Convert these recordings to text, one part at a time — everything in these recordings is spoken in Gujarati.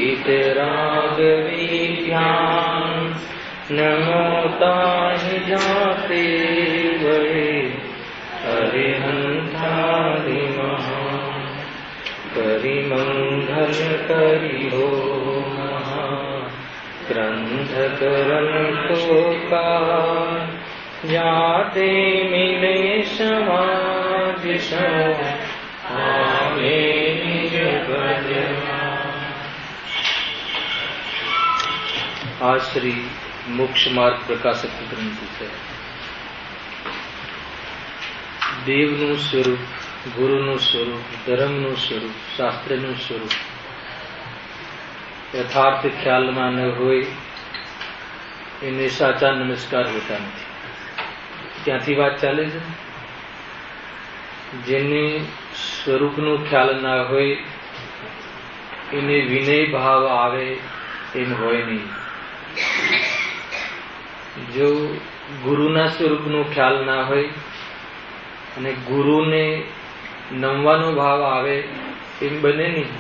वीतराग विज्ञान नमोता जाते वै हरिहंतारि महा करिमंगल करि हो महा ग्रंथ करन तो का जाते मिले समाज सो आवे निज भजन। आ श्री मोक्ष मार्ग प्रकाशक ग्रंथ है। देवનું સ્વરૂપ, ગુરુનું સ્વરૂપ, ધર્મનું સ્વરૂપ, શાસ્ત્રનું સ્વરૂપ યથાર્થ ખ્યાલમાં ન હોય એને સાચા નમસ્કાર હોતા નથી. ત્યાંથી વાત ચાલે છે. જેને સ્વરૂપનો ખ્યાલ ના હોય એને વિનય ભાવ આવે એમ હોય નહીં. જો ગુરુના સ્વરૂપનો ખ્યાલ ના હોય અને ગુરુને નમવાનો ભાવ આવે એમ બને નહીં.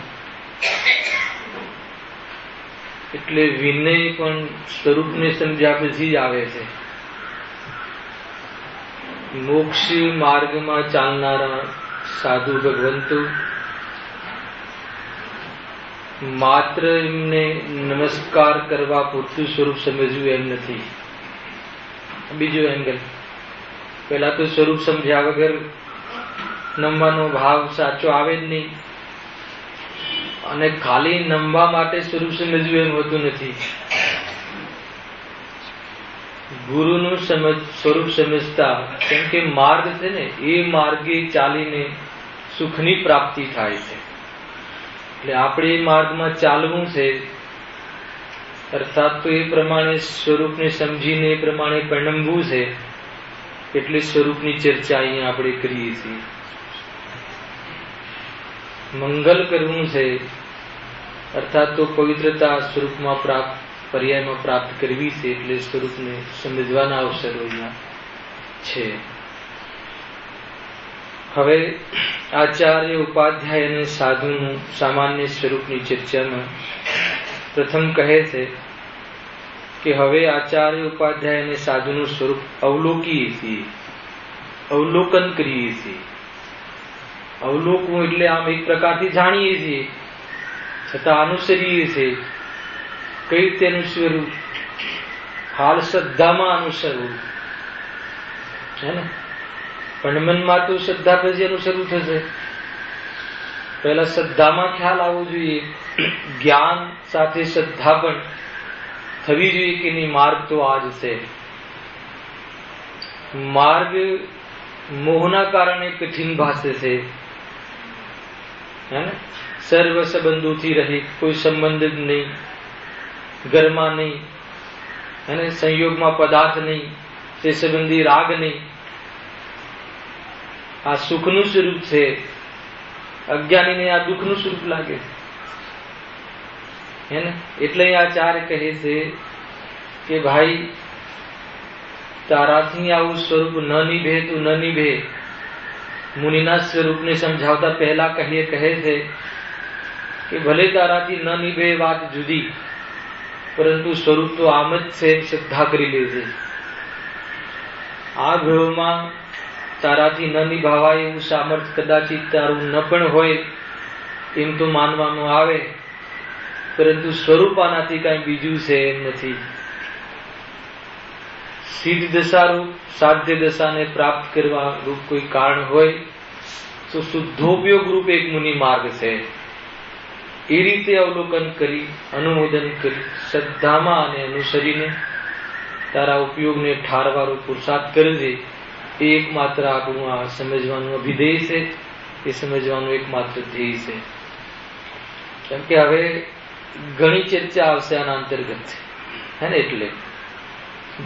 એટલે વિનય પણ સ્વરૂપને સમજ્યા પછી જ આવે છે. મોક્ષ માર્ગમાં ચાલનારા સાધુ ભગવંતો માત્ર એમને નમસ્કાર કરવા પૂરતું સ્વરૂપ સમજવું એમ નથી. બીજો એંગલ, પેલા તો સ્વરૂપ સમજ્યા વગર નમવાનો ભાવ સાચો આવે જ નહીં. અને ખાલી નમવા માટે સ્વરૂપ સમજવું એમ હોતું નથી. ગુરુનું સ્વરૂપ સમજતા, કેમ કે માર્ગ છે ને, એ માર્ગે ચાલીને સુખની પ્રાપ્તિ થાય છે. એટલે આપણે એ માર્ગમાં ચાલવું છે, અર્થાત તો એ પ્રમાણે સ્વરૂપને સમજીને એ પ્રમાણે પરિણમવું છે. એટલે સ્વરૂપની ચર્ચા અહીંયા આપણે કરીએ છીએ. મંગલ કરવું છે, અર્થાત તો પવિત્રતા સ્વરૂપમાં પર્યાયમાં પ્રાપ્ત કરવી છે. એટલે સ્વરૂપને સમજવાના અવસરો અહીંયા છે. હવે આચાર્ય, ઉપાધ્યાય અને સાધુનું સામાન્ય સ્વરૂપની ચર્ચામાં પ્રથમ કહે છે કે હવે આચાર્ય, ઉપાધ્યાય અને સાધુનું સ્વરૂપ અવલોકીએ છીએ, અવલોકન કરીએ છીએ. અવલોકવું એટલે આમ એક પ્રકારથી જાણીએ છીએ, છતાં અનુસરીએ છીએ. કઈ રીતે અનુસરવું? હાલ શ્રદ્ધામાં અનુસરવું છે ને. પણમનમાં તો શ્રદ્ધા પછી અનુસરવું થશે. પહેલા શ્રદ્ધામાં ખ્યાલ આવવો જોઈએ. જ્ઞાન સાથે શ્રદ્ધા પણ થવી જોઈએ કે નહીં. માર્ગ તો આ જ છે. માર્ગ મોહના કારણે કઠિન ભાષે છે. સર્વ સંબંધોથી રહી, કોઈ સંબંધ જ નહીં, ઘરમાં નહીં, અને સંયોગમાં પદાર્થ નહીં, તે સંબંધી રાગ નહીં. આ સુખનું સ્વરૂપ છે. અજ્ઞાનીને આ દુઃખનું સ્વરૂપ લાગે છે ને. એટલે આચાર્ય કહે છે કે ભાઈ, તારાથી આવું સ્વરૂપ ન નિભે તો ન નિભે. મુનિના સ્વરૂપને સમજાવતા પહેલા કહે છે કે ભલે તારાથી ન નિભે વાત જુદી, પરંતુ સ્વરૂપ તો આમ જ છે, શ્રદ્ધા કરી લેજે. આ ભાવમાં તારાથી ન નિભાવાય એવું સામર્થ્ય કદાચિત તારું ન પણ હોય એમ તો માનવામાં આવે, પરંતુ સ્વરૂપ આનાથી કઈ બીજું છે એમ નથી. સિદ્ધ દશારૂપ સાધ્ય દશાને પ્રાપ્ત કરવા રૂપ કોઈ કારણ હોય તો શુદ્ધોપયોગ રૂપ એક મુનિ માર્ગ છે. એ રીતે અવલોકન કરી, અનુમોદન કરી, શ્રદ્ધામાં અને અનુસરીને તારા ઉપયોગને ઠારવાળો પુરુષાર્થ કરજે. એ એકમાત્ર આપણું આ સમજવાનું અભિધેય છે. એ સમજવાનું એકમાત્ર ધ્યેય છે. કેમ કે હવે ઘણી ચર્ચા આવશે આના અંતર્ગત હે ને. એટલે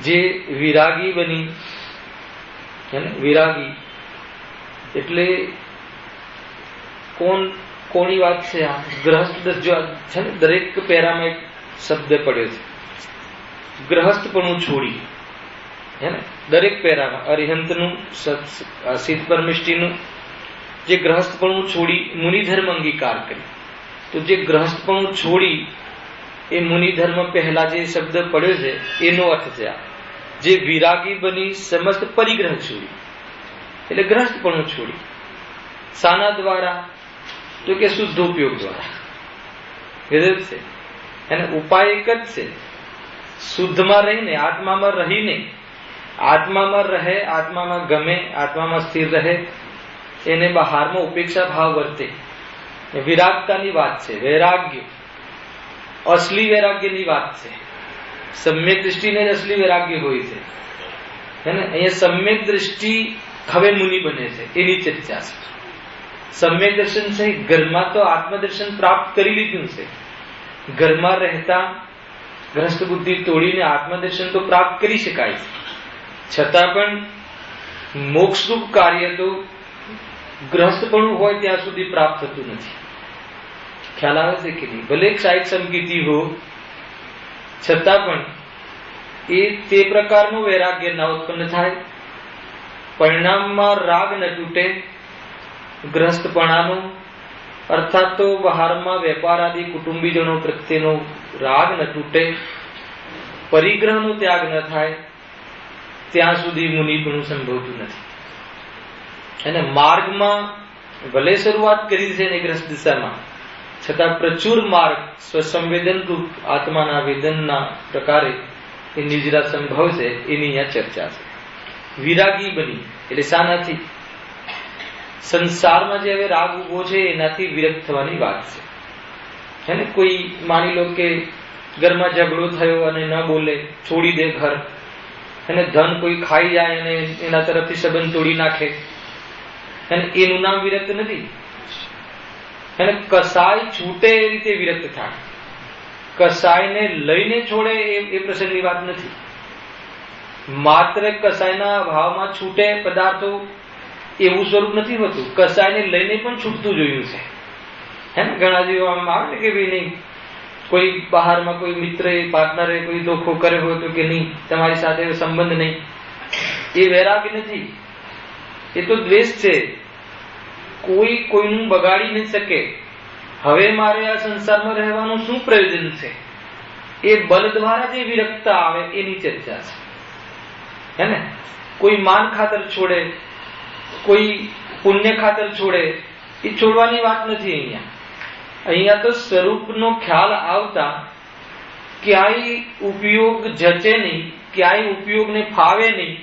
જે વિરાગી બની હે ને, વિરાગી એટલે કોની વાત છે? આ ગ્રહસ્થ જો છે ને, દરેક પેરામાં એક શબ્દ પડ્યો છે, ગ્રહસ્થપણું છોડી હે ને. દરેક પેરામાં અરિહંતનું, સિદ્ધ પરમિષ્ટિનું જે ગ્રહસ્થપણું છોડી મુનિ ધર્મ અંગીકાર કરી, તો જે ગ્રહસ્થપણું છોડી એ મુનિ ધર્મ પહેલા જે શબ્દ પડ્યો છે એનો અર્થ છે આ. જે વિરાગી બની સમસ્ત પરિગ્રહ છોડી, એટલે ગ્રહસ્થપણું છોડી. શાના દ્વારા? તો કે શુદ્ધ ઉપયોગ દ્વારા. છે એને ઉપાય એક જ છે, શુદ્ધમાં રહીને, આત્મામાં રહીને, આત્મામાં રહે, આત્મામાં ગમે, આત્મામાં સ્થિર રહે, એને બહારમાં ઉપેક્ષા ભાવ વર્તે. વિરાગતાની વાત છે. વૈરાગ્ય અસલી વૈરાગ્યની વાત છે. સમ્યક દ્રષ્ટિને જ અસલી વૈરાગ્ય હોય છે. અહીંયા સમ્યક દ્રષ્ટિ હવે મુનિ બને છે એની ચર્ચા છે. સમ્યક દર્શન છે, ઘરમાં તો આત્મદર્શન પ્રાપ્ત કરી લીધું છે. ઘરમાં રહેતા ગ્રસ્ત બુદ્ધિ તોડીને આત્મદર્શન તો પ્રાપ્ત કરી શકાય છે, છતાં પણ મોક્ષરૂપ કાર્ય તો ગ્રહસ્થપણું હોય ત્યાં સુધી પ્રાપ્ત થતું નથી. ખ્યાલ આવે છે કે નહીં? ભલે સાહિત્ય સમકીર્તિ હો, છતાં પણ એ તે પ્રકારનું વૈરાગ્ય ના ઉત્પન્ન થાય. પરિણામમાં રાગ ન તૂટે ગ્રહસ્થપણાનો, અર્થાત તો બહારમાં વેપાર આદિ કુટુંબીજનો પ્રત્યેનો રાગ ન તૂટે, પરિગ્રહનો ત્યાગ ન થાય, ત્યાં સુધી મુનિપણું સંભવતું નથી. અને માર્ગમાં ભલે શરૂઆત કરી છે ગ્રસ્ત દિશામાં, છતાં પ્રચુર માર્ગ સ્વસંવેદન રૂપ આત્માના વેદનના પ્રકારે એ નિજરા સંભવ છે એની અહીંયા ચર્ચા છે. વિરાગી બની એટલે શાનાથી? સંસારમાં જે હવે રાગ ઉભો છે એનાથી વિરક્ત થવાની વાત છે. હે ને, કોઈ માની લો કે ઘરમાં ઝઘડો થયો અને ન બોલે, છોડી દે ઘર, અને ધન કોઈ ખાઈ જાય અને એના તરફથી સંબંધ તોડી નાખે, અને એનું નામ વિરક્ત નથી. અને કસાય છૂટે એ રીતે વિરક્ત થાય. કસાયને લઈને છોડે એ પ્રસંગની વાત નથી. માત્ર કસાયના ભાવમાં છૂટે પદાર્થો એવું સ્વરૂપ નથી હોતું. કસાયને લઈને પણ છૂટતું જોયું છે. હે ને, ઘણા જેવો આમ આવે ને કે ભાઈ નહીં, કોઈ બહારમાં કોઈ મિત્ર પાર્ટનરે કોઈ ધોખો કર્યો હોય તો કે નહીં, તમારી સાથે સંબંધ નહીં, એ વૈરાગ નથી, એ તો દ્વેષ છે. કોઈ કોઈનું બગાડી નહીં શકે. હવે મારે આ સંસારમાં રહેવાનું શું પ્રયોજન છે? એ બલ દ્વારા જે વિરક્તા આવે એની ચર્ચા છે. હે ને, કોઈ માન ખાતર છોડે, કોઈ પુણ્ય ખાતર છોડે, એ છોડવાની વાત નથી. અહીંયા તો સ્વરૂપનો ખ્યાલ આવતા ક્યાંય ઉપયોગ જચે નહીં, ક્યાંય ઉપયોગને ફાવે નહીં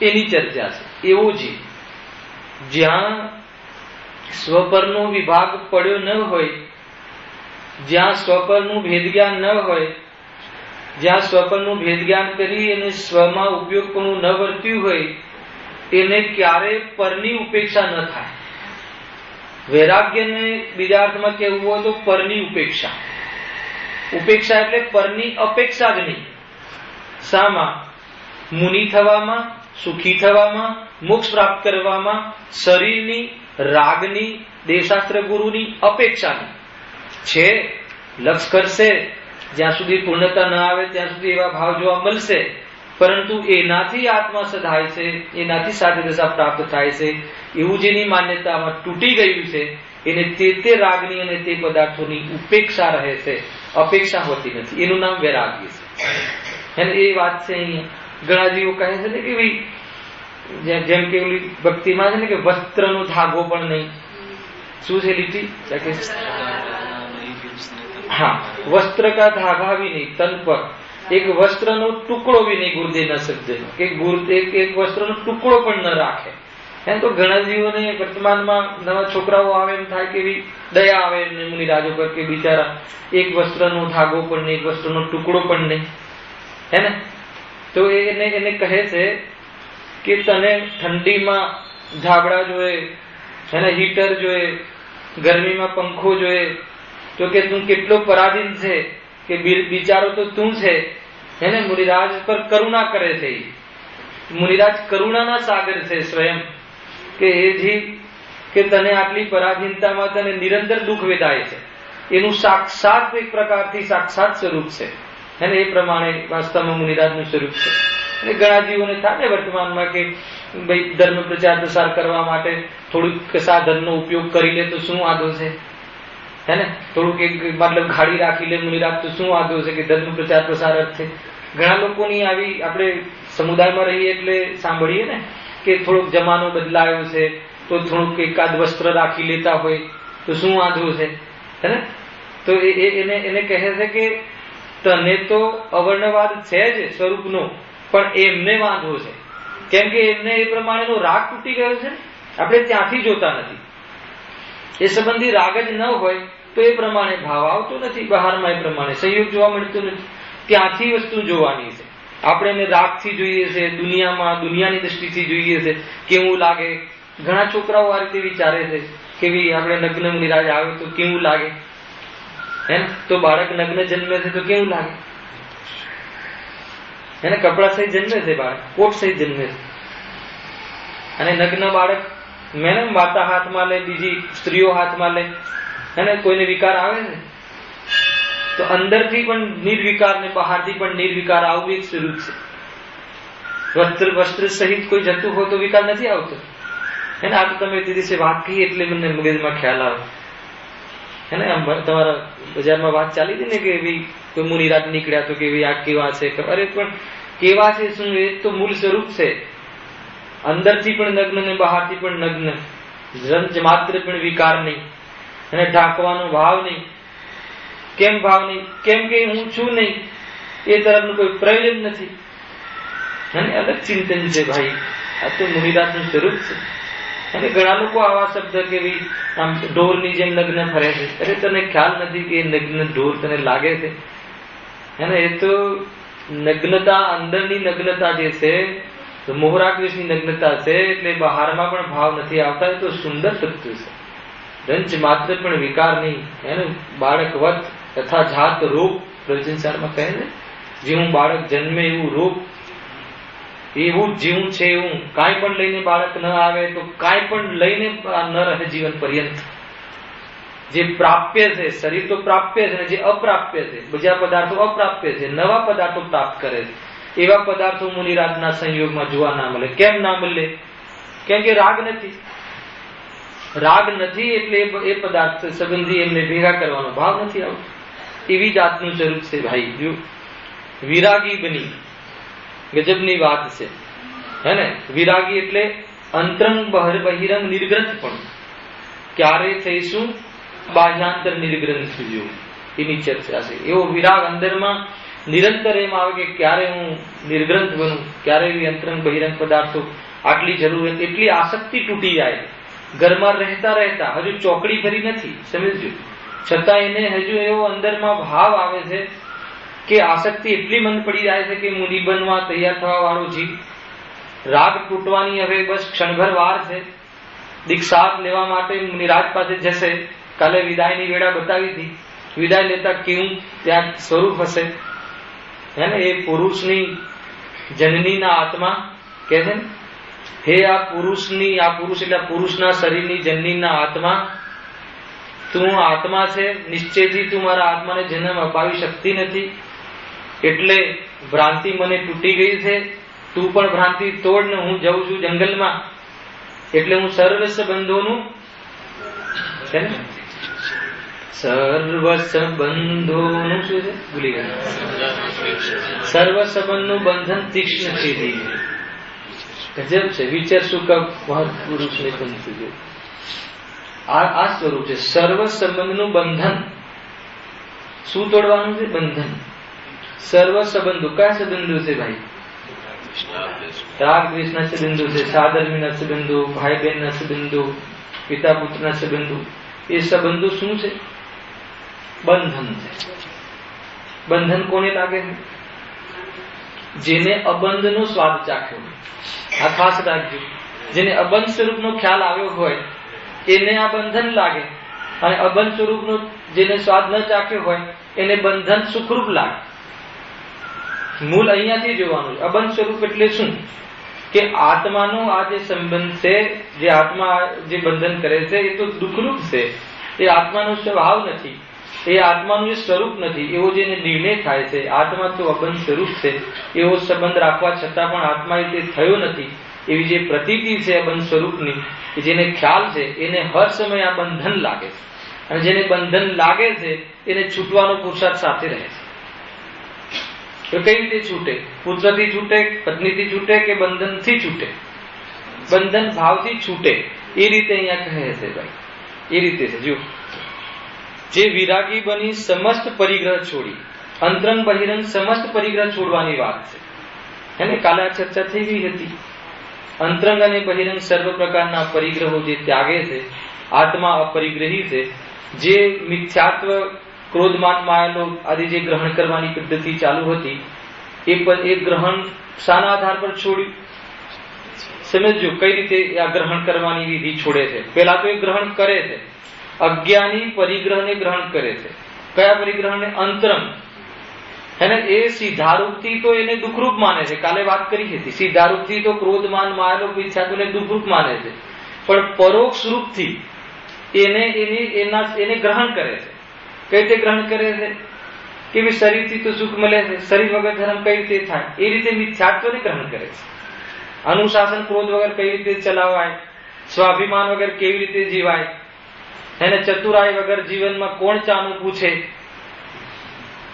એની ચર્ચા છે. એવો જ જ્યાં સ્વપરનો વિભાગ પડ્યો ન હોય, જ્યાં સ્વપરનું ભેદ જ્ઞાન ન હોય, જ્યાં સ્વપરનું ભેદ જ્ઞાન કરી અને સ્વમાં ઉપયોગપણું ન વર્ત્યું હોય, એને ક્યારે પરની ઉપેક્ષા ન થાય. વૈરાગ્યને બીજા અર્થમાં કહેવું હોય તો પરની ઉપેક્ષા. ઉપેક્ષા એટલે પરની અપેક્ષા જ નહીં. શામાં? મુનિ થવામાં, સુખી થવામાં, મોક્ષ પ્રાપ્ત કરવામાં શરીરની, રાગની, દેવશાસ્ત્ર ગુરુની અપેક્ષાની છે. લક્ષ કરશે, જ્યાં સુધી પૂર્ણતા ન આવે ત્યાં સુધી એવા ભાવ જોવા મળશે, પરંતુ એનાથી આત્મા સધાય છે, એનાથી સાધ્ય દશા પ્રાપ્ત થાય છે એવું જેની માન્યતામાં તૂટી ગયું છે, એને તે રાગની અને તે પદાર્થોની ઉપેક્ષા રહે છે, અપેક્ષા હોતી નથી. એનું નામ વૈરાગ્ય છે. અને એ વાત છે અહીંયા ઘણા જીવો કહે છે ને કે ભાઈ, જેમ કે ઓલી ભક્તિમાં છે ને કે વસ્ત્રનો ધાગો પણ નહીં. શું છે લીટી? હા, વસ્ત્ર કા ધાગા भी नहीं तन पर, એક વસ્ત્રનો ટુકડો भी नहीं ગુરુદેવના શબ્દનો, કે એક વસ્ત્રનો ટુકડો પણ ન રાખે. એમ તો ઘણા જીવોને વર્તમાનમાં નવા છોકરાઓ આવે એમ થાય કે દયા આવે એમને મુનિરાજો પર કે બિચારા એક વસ્ત્રનો ધાગો પણ નહીં, એક વસ્ત્રનો ટુકડો પણ નહીં. હે ને, તો એને કહે છે કે તને ઠંડીમાં ધાબળા જોઈએ, એને હીટર જોઈએ, ગરમીમાં પંખો જોઈએ, તો કે તું કેટલો પરાધીન છે, કે બિચારો તો તું છે. એને મુનિરાજ પર કરુણા કરે છે. મુનિરાજ કરુણાના સાગર છે સ્વયં, કે એ જીવ કે તને આટલી પરાધીનતામાં તને નિરંતર દુઃખ વેદાય છે, એનું સાક્ષાત એક પ્રકારથી સાક્ષાત સ્વરૂપ છે. એને એ પ્રમાણે વાસ્તવમાં મુનિરાજનું સ્વરૂપ છે. અને ઘણા જીવોને થાય ને વર્તમાનમાં કે ભાઈ ધર્મ પ્રચાર પ્રસાર કરવા માટે થોડુંક સાધનનો ઉપયોગ કરી લે તો શું વાંધો છે? હે ને, થોડુંક એક મતલબ ગાડી રાખી લે મુનિરાજ તો શું વાંધો છે કે ધર્મ પ્રચાર પ્રસાર અર્થે. ઘણા લોકોની આવી આપણે સમુદાયમાં રહીએ એટલે સાંભળીએ ને કે થોડોક જમાનો બદલાયો છે તો થોડુંક એકાદ વસ્ત્ર રાખી લેતા હોય તો શું વાંધો છે, હે ને. તો એને કહે છે કે તને તો અવર્ણવાદ છે જ સ્વરૂપનો, પણ એમને વાંધો છે, કેમ કે એમને એ પ્રમાણેનો રાગ તૂટી ગયો છે. આપણે ત્યાંથી જોતા નથી. એ સંબંધી રાગ જ ન હોય તો એ પ્રમાણે ભાવ આવતો નથી, બહારમાં એ પ્રમાણે સંયોગ જોવા મળતો નથી. ત્યાંથી વસ્તુ જોવાની છે. આપણે એને રાગથી જોઈએ છે, દુનિયાની દ્રષ્ટિથી જોઈએ છે, કેવું લાગે. ઘણા છોકરાઓ આ રીતે વિચારે છે કે ભાઈ આપણે નગ્ન મુનિરાજ આવે તો કેવું લાગે, હે ને. તો બાળક નગ્ન જન્મે છે તો કેવું લાગે, એને કપડા સહિત જન્મે છે બાળક, કોટ સહિત જન્મે છે. અને નગ્ન બાળક મેને માતા હાથમાં લે, બીજી સ્ત્રીઓ હાથમાં લે, અને કોઈને વિકાર આવે છે તો અંદરથી પણ નિર્વિકાર ને બહારથી પણ નિર્વિકાર આવવું એક સ્વરૂપ છે. વસ્ત્ર સહિત કોઈ જતું હોય તો વિકાર નથી આવતો, હે ને. આ તો તમે તે દિવસે વાત કહી એટલે મને મગજમાં ખ્યાલ આવે, હે ને. તમારા બજારમાં વાત ચાલી હતી ને કે ભાઈ કોઈ મુનિરાજ નીકળ્યા તો કે ભાઈ આ કેવા છે. અરે પણ કેવા છે શું, એ તો મૂળ સ્વરૂપ છે. અંદરથી પણ નગ્ન ને બહારથી પણ નગ્ન, રંજ માત્ર પણ વિકાર નહીં, અને ઢાંકવાનો ભાવ નહીં. કેમ ભાવ નહીં? કેમ કે હું છું નહીં, એ તરફનું કોઈ પ્રયોજન નથી. અને અલગ ચિંતન છે ભાઈ, આ તો મુનિરાજનું સ્વરૂપ છે. અને ઘણા લોકો આવા શબ્દ કે ભાઈ આમ ઢોરની જેમ નગ્ન ફરે છે. અરે તને ખ્યાલ નથી કે નગ્ન ઢોર તને લાગે છે, અને એ તો નગ્નતા, અંદરની નગ્નતા જે છે મોહરાગ્વેષની નગ્નતા છે, એટલે બહારમાં પણ ભાવ નથી આવતા. એ તો સુંદર તત્વ છે. રંજ માત્ર પણ વિકાર નહીં, એને બાળકવત તથા જાત રૂપ પ્રવચનસારમાં કહે છે, જેવું બાળક જન્મે એવું રૂપ, એવું જેવું છે એવું. કાંઈ પણ લઈને બાળક ન આવે તો કાંઈ પણ લઈને ન રહે જીવન પર્યંત. જે પ્રાપ્ય છે, શરીર તો પ્રાપ્ય છે, જે અપ્રાપ્ય છે, બીજા પદાર્થો અપ્રાપ્ય છે, નવા પદાર્થો પ્રાપ્ત કરે છે. એવા પદાર્થો મુનિરાજના સંયોગમાં જોવા ના મળે. કેમ ના મળે? કેમ કે રાગ નથી. રાગ નથી એટલે એ પદાર્થ સંબંધી એમને ભેગા કરવાનો ભાવ નથી આવતો. એવી જાતનું સ્વરૂપ છે ભાઈ. જો વિરાગી બની, ગજબની વાત છે, હે ને. વિરાગી એટલે અંતરંગ બહિરંગ નિર્ગ્રંથ પણ. ક્યારે થઈશું બાહ્યાંતર નિર્ગ્રંથ જેવું, એની ચર્ચા છે. એવો વિરાગ અંદરમાં નિરંતર એમ આવે કે ક્યારે હું નિર્ગ્રંથ બનું, ક્યારે એવી અંતરંગ બહિરંગ પદાર્થો આટલી જરૂર, એટલી આસક્તિ તૂટી જાય. ઘરમાં રહેતા રહેતા હજુ ચોકડી ફરી નથી, સમજજો, છતાં એને હજુ એવો અંદરમાં ભાવ આવે છે કે આસક્તિ એટલી મંદ પડી જાય છે કે મુનિ બનવા તૈયાર થવા વાળો જીવ. રાગ તૂટવાની હવે બસ ક્ષણભર વાર છે. દીક્ષા લેવા માટે મુનિરાજ પાસે જશે. કાલે વિદાયની વેળા બતાવી હતી. વિદાય લેતા કેવું ત્યાં સ્વરૂપ હશે, હે ને. એ પુરુષની જનનીના આત્મા કહે છે ને, હે આ પુરુષની, આ પુરુષ એટલે પુરુષના શરીરની જનનીના આત્મા, તું આત્મા છે, નિશ્ચયથી તું મારા આત્માને જન્મ અપાવી શકતી નથી. એટલે ભ્રાંતિ મને તૂટી ગઈ છે. તું પણ ભ્રાંતિ તોડ ને હું જઉં છું જંગલમાં. એટલે હું સર્વ સંબંધોનું છે ને, સર્વ સંબંધોનું શું છે ભૂલી ગયા. સર્વ સંબંધનું બંધન તીક્ષ્ણ થઈ ગયું. ગજબ છે. વિચાર શું કા પુરુષને બનતું છે. આ સ્વરૂપ છે સર્વ સંબંધનું બંધન. શું તોડવાનું છે? બંધન. સર્વ સંબંધો. કયા સંબંધો છે ભાઈ? રાગ દ્વેષના સંબંધો છે, સાધર્મીના સંબંધો, ભાઈ બહેનના સંબંધો, પિતા પુત્રના સંબંધો. એ સંબંધો શું છે? બંધન છે. બંધન કોને લાગે છે? જેને અબંધનો સ્વાદ ચાખ્યો. આ ખાસ રાખજો. જેને અબંધ સ્વરૂપનો ખ્યાલ આવ્યો હોય એને આ બંધન લાગે, અને અબંધ સ્વરૂપનો જેને સ્વાદ ન ચાખ્યો હોય એને બંધન સુખરૂપ લાગે. મૂળ અહીંયાથી જોવાનું. અબંધ સ્વરૂપ એટલે શું? કે આત્માનો આ જે સંબંધ છે, જે આત્મા જે બંધન કરે છે, એ તો દુઃખરૂપ છે. એ આત્માનો સ્વભાવ નથી, એ આત્માનું જે સ્વરૂપ નથી. એવો જેને નિર્ણય થાય છે આત્મા તો અબંધ સ્વરૂપ છે, એવો સંબંધ રાખવા છતાં પણ આત્મા એ થયો નથી, એવી જે પ્રતીતિ છે અબંધ સ્વરૂપની, જેને ખ્યાલ છે, એને હર સમય આ બંધન લાગે છે. અને જેને બંધન લાગે છે એને છૂટવાનો પુરુષાર્થ સાથે રહે છે. તો કઈ રીતે છૂટે? પુત્રથી છૂટે, પત્નીથી છૂટે કે બંધનથી છૂટે? બંધન ભાવથી છૂટે. એ રીતે અહીંયા કહે છે ભાઈ, એ રીતે છે. જો જે વિરાગી બની સમસ્ત પરિગ્રહ છોડી, અંતરંગ બહિરંગ સમસ્ત પરિગ્રહ છોડવાની વાત છે. એને કાલે આ ચર્ચા થઈ ગઈ હતી. અંતરંગ અને બહિરંગ સર્વ પ્રકારના પરિગ્રહો જે ત્યાગે છે, આત્મા અપરિગ્રહી છે. જે મિથ્યાત્વ, ક્રોધમાન, માયાલોભ આદિ જે ગ્રહણ કરવાની પદ્ધતિ ચાલુ હતી એ ગ્રહણ શાના આધાર પર છોડ્યું? સમજો કઈ રીતે આ ગ્રહણ કરવાની વિધિ છોડે છે. પેલા તો એ ગ્રહણ કરે છે, અજ્ઞાની પરિગ્રહને ગ્રહણ કરે છે. કયા પરિગ્રહને? અંતરંગ. એને એ સીધારૂપથી તો એને દુઃખરૂપ માને છે. કાલે વાત કરી હતી, સીધારૂપથી તો ક્રોધમાન, માયાલોભ, મિથ્યાત્વને દુઃખરૂપ માને છે, પણ પરોક્ષ રૂપથી એને ગ્રહણ કરે છે. કઈ રીતે ગ્રહણ કરે છે? કે ભાઈ શરીરથી તો સુખ મળે છે, શરીર વગર ધર્મ કઈ રીતે થાય? એ રીતે મિથ્યાત્વને ગ્રહણ કરે છે. અનુશાસન, ક્રોધ વગર કઈ રીતે ચલાવાય, સ્વાભિમાન વગર કેવી રીતે જીવાય, એને ચતુરાઈ વગર જીવનમાં કોણ ચાનું પૂછે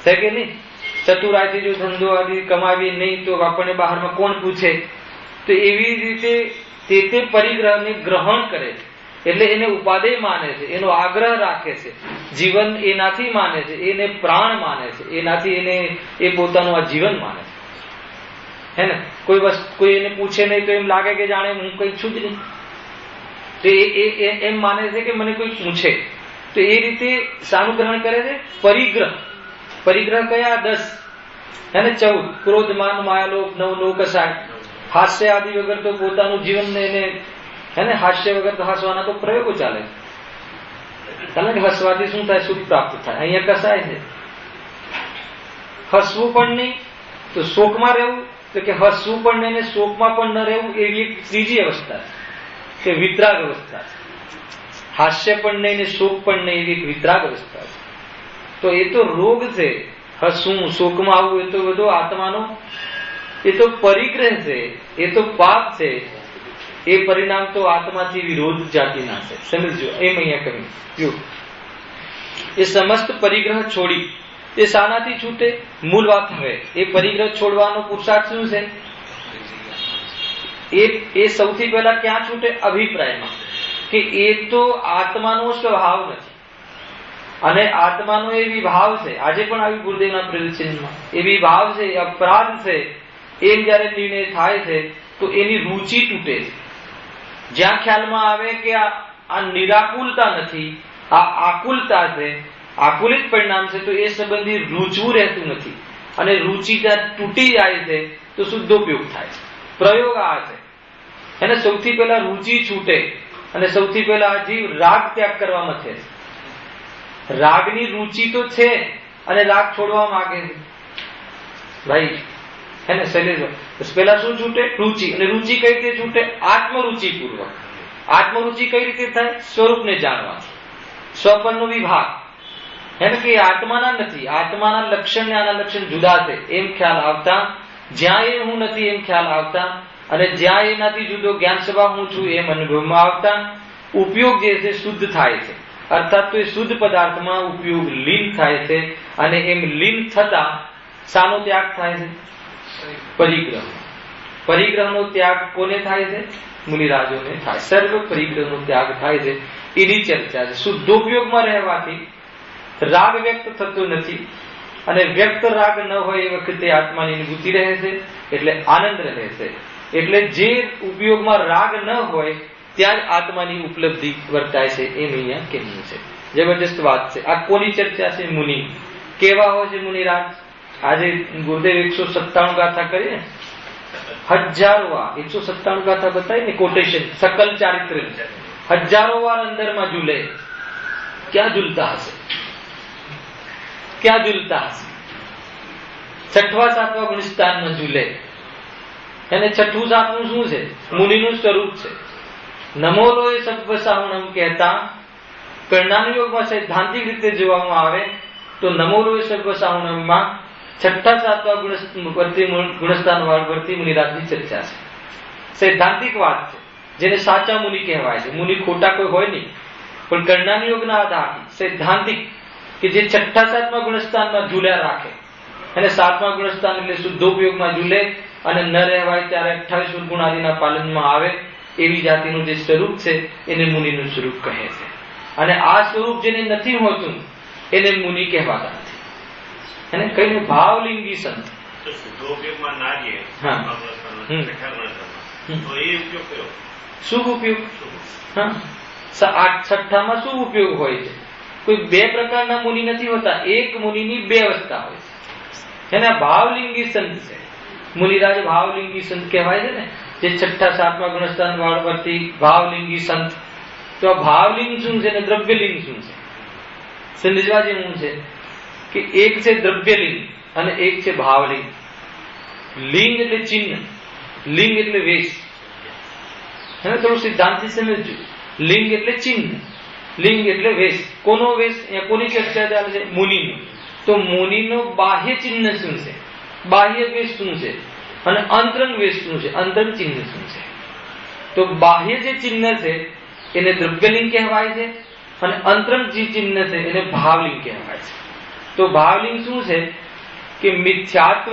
છે કે નહીં? ચતુરાઈથી જો ધંધો આદિ કમાવી નહીં તો આપણને બહારમાં કોણ પૂછે? તો એવી રીતે તે પરિગ્રહને ગ્રહણ કરે છે. એટલે એને ઉપાદેય માને છે, એનો આગ્રહ રાખે છે, જીવન એનાથી માને છે, એને પ્રાણ માને છે, એનાથી એ પોતાનું આ જીવન માને છે. હે ને? કોઈ એને પૂછે નહીં તો એમ લાગે કે જાણે હું કઈ છું જ નહીં. તો એમ માને છે કે મને કોઈ પૂછે. તો એ રીતે શાનું ગ્રહણ કરે છે? પરિગ્રહ. પરિગ્રહ કયા? 10. હે 14. ક્રોધ, માન, માયાલોભ, નવ કસાય, હાસ્ય આદિ વગર તો પોતાનું જીવન એને હે હાસ્ય વગર તો હસવાના તો પ્રયોગો ચાલે. કારણ કે હસવાથી શું થાય? સુખ પ્રાપ્ત થાય. અહીંયા કસાય છે. હસવું પણ નહીં તો શોકમાં રહેવું, તો કે હસવું પણ નહીં ને શોકમાં પણ ન રહેવું, એવી એક ત્રીજી અવસ્થા છે કે વિતરાગ અવસ્થા છે. હાસ્ય પણ નહીં ને શોક પણ નહીં, એવી એક વિતરાગ અવસ્થા છે. તો એ તો રોગ છે. હસવું, શોકમાં આવવું, એ તો બધો આત્માનો એ તો પરિગ્રહ છે, એ તો પાપ છે. એ પરિણામ તો આત્માથી વિરોધ જાતિના છે. સમજો એમ અહીંયા કહ્યું. એ સમસ્ત પરિગ્રહ છોડી એ શાનાથી છૂટે? મૂળ વાત. હવે એ પરિગ્રહ છોડવાનો પુરુષાર્થ શું છે? એ સૌથી પહેલા ક્યાં છૂટે? અભિપ્રાયમાં. કે એ તો આત્માનો સ્વભાવ નથી અને આત્માનો એ વિભાવ છે. આજે પણ આવી ગુરુદેવના પ્રવચનમાં એ વિભાવ છે, અપરાધ છે. એમ જયારે નિર્ણય થાય છે તો એની રૂચિ તૂટે છે. જ્યાં ખ્યાલમાં આવે કે આ નિરાકુલતા નથી, આ આકુલતા છે, આકુલિત પરિણામ છે, તો એ સંબંધી રૂચવું રહેતું નથી. અને રૂચિ ત્યાં તૂટી જાય છે તો શુદ્ધોપયોગ થાય છે. પ્રયોગ આ છે. એને સૌથી પહેલા રૂચિ છૂટે અને સૌથી પહેલા આ જીવ રાગ ત્યાગ કરવા મથે છે. રાગની રૂચિ તો છે અને રાગ છોડવા માંગે છે ભાઈ. એને શૈલેષ પેલા શું છૂટે? રૂચિ. અને રૂચિ કઈ રીતે છૂટે? આત્મરુચિ પૂર્વક. આત્મરુચિ કઈ રીતે થાય? સ્વરૂપને જાણવાથી. સ્વપનનો વિભાગ. એમ કે આત્માના નથી, આત્માના લક્ષણ ને આના લક્ષણ જુદા છે એમ ખ્યાલ આવતા, જ્યાં એ હું નથી એમ ખ્યાલ આવતા, અને જ્યાં એનાથી જુદો જ્ઞાન સ્વભાવ હું છું એમ અનુભવમાં આવતા ઉપયોગ જે છે શુદ્ધ થાય છે. અર્થાત તો એ શુદ્ધ પદાર્થમાં ઉપયોગ લીન થાય છે. અને એમ લીન થતા શાનો ત્યાગ થાય છે? પરિગ્રહ. પરિગ્રહનો ત્યાગ કોને થાય છે? મુનિરાજોને થાય. સર્વ પરિગ્રહનો ત્યાગ થાય છે. એની ચર્ચા છે. શુદ્ધોપયોગમાં રહેવાથી રાગ વ્યક્ત થતો નથી અને વ્યક્ત રાગ ન હોય એ વખતે આત્માની અનુભૂતિ રહે છે, એટલે આનંદ રહે છે. એટલે જે ઉપયોગમાં રાગ ન હોય ત્યાં જ આત્માની ઉપલબ્ધિ વર્તાય છે એમ અહીંયા કહેવું છે. જબરજસ્ત વાત છે. આ કોની ચર્ચા છે? મુનિ. કેવા હોય છે મુનિરાજ? આજે ગુરુદેવ 197 ગાથા કરીએ, હજારો વાર 197 ગાથા બતાવી ને કોટેશન, સકલ ચારિત્ર હજારો વાર અંદરમાં ઝૂલે. ક્યાં ઝૂલતા હશે? ક્યાં ઝૂલતા હશે? 6ઠા 7વા ગુણસ્થાનમાં ઝૂલે. એને 6ઠું 7નું શું છે? મુનિનું સ્વરૂપ છે. નમોલો એ સબ્વસાહુણમ કહેતા પરિણામ યોગમાં સૈદ્ધાંતિક રીતે જોવામાં આવે તો નમોલો એ સબ્વસાહુણમમાં 6ઠા 7વા ગુણસ્થાન વર્તી મુનિરાજની ચર્ચા છે. સૈદ્ધાંતિક વાત છે જેને સાચા મુનિ કહેવાય છે. મુનિ ખોટા કોઈ હોય નહીં. પણ કર્ણાની યોગના આધારથી સૈદ્ધાંતિક કે જે છઠ્ઠા સાતમા ગુણસ્થાનમાં ઝૂલ્યા રાખે અને સાતમા ગુણસ્થાન એટલે શુદ્ધોપયોગમાં ઝૂલે અને ન રહેવાય ત્યારે 28 ગુણ આદિના પાલનમાં આવે એવી જાતિનું જે સ્વરૂપ છે એને મુનિનું સ્વરૂપ કહે છે. અને આ સ્વરૂપ જેને નથી હોતું એને મુનિ કહેવાતા નથી. અને કઈને ભાવલિંગી સંત શુભ ઉપયોગ. છઠ્ઠામાં શુભ ઉપયોગ હોય છે. કોઈ બે પ્રકારના મુનિ નથી હોતા, એક મુનિની બે અવસ્થા હોય છે. એના ભાવલિંગી સંત છે. મુનિરાજ ભાવલિંગી સંત કહેવાય છે ને, જે છઠ્ઠા સાતમા ગુણસ્થાન વાળવર્તી ભાવલિંગી સંત. તો આ ભાવલિંગ શું છે ને દ્રવ્યલિંગ શું છે સમજવા જેવું છે કે એક છે દ્રવ્યલિંગ અને એક છે ભાવલિંગ. લિંગ એટલે ચિહ્ન, લિંગ એટલે વેશ. એને થોડું સિદ્ધાંતથી સમજજો. લિંગ એટલે ચિહ્ન, લિંગ એટલે વેશ. કોનો વેશ? કોની ચર્ચા ચાલે છે? મુનિનો. તો મુનિનો બાહ્ય ચિહ્ન શું છે, બાહ્ય વેશ શું છે અને અંતરંગ વેશ શું છે, અંતરંગ ચિહ્ન શું છે? તો બાહ્ય જે ચિહ્ન છે એને દ્રવ્યલિંગ કહેવાય છે અને અંતરંગ જે ચિહ્ન છે એને ભાવલિંગ કહેવાય છે. તો ભાવલિંગ શું છે કે મિથ્યાત્વ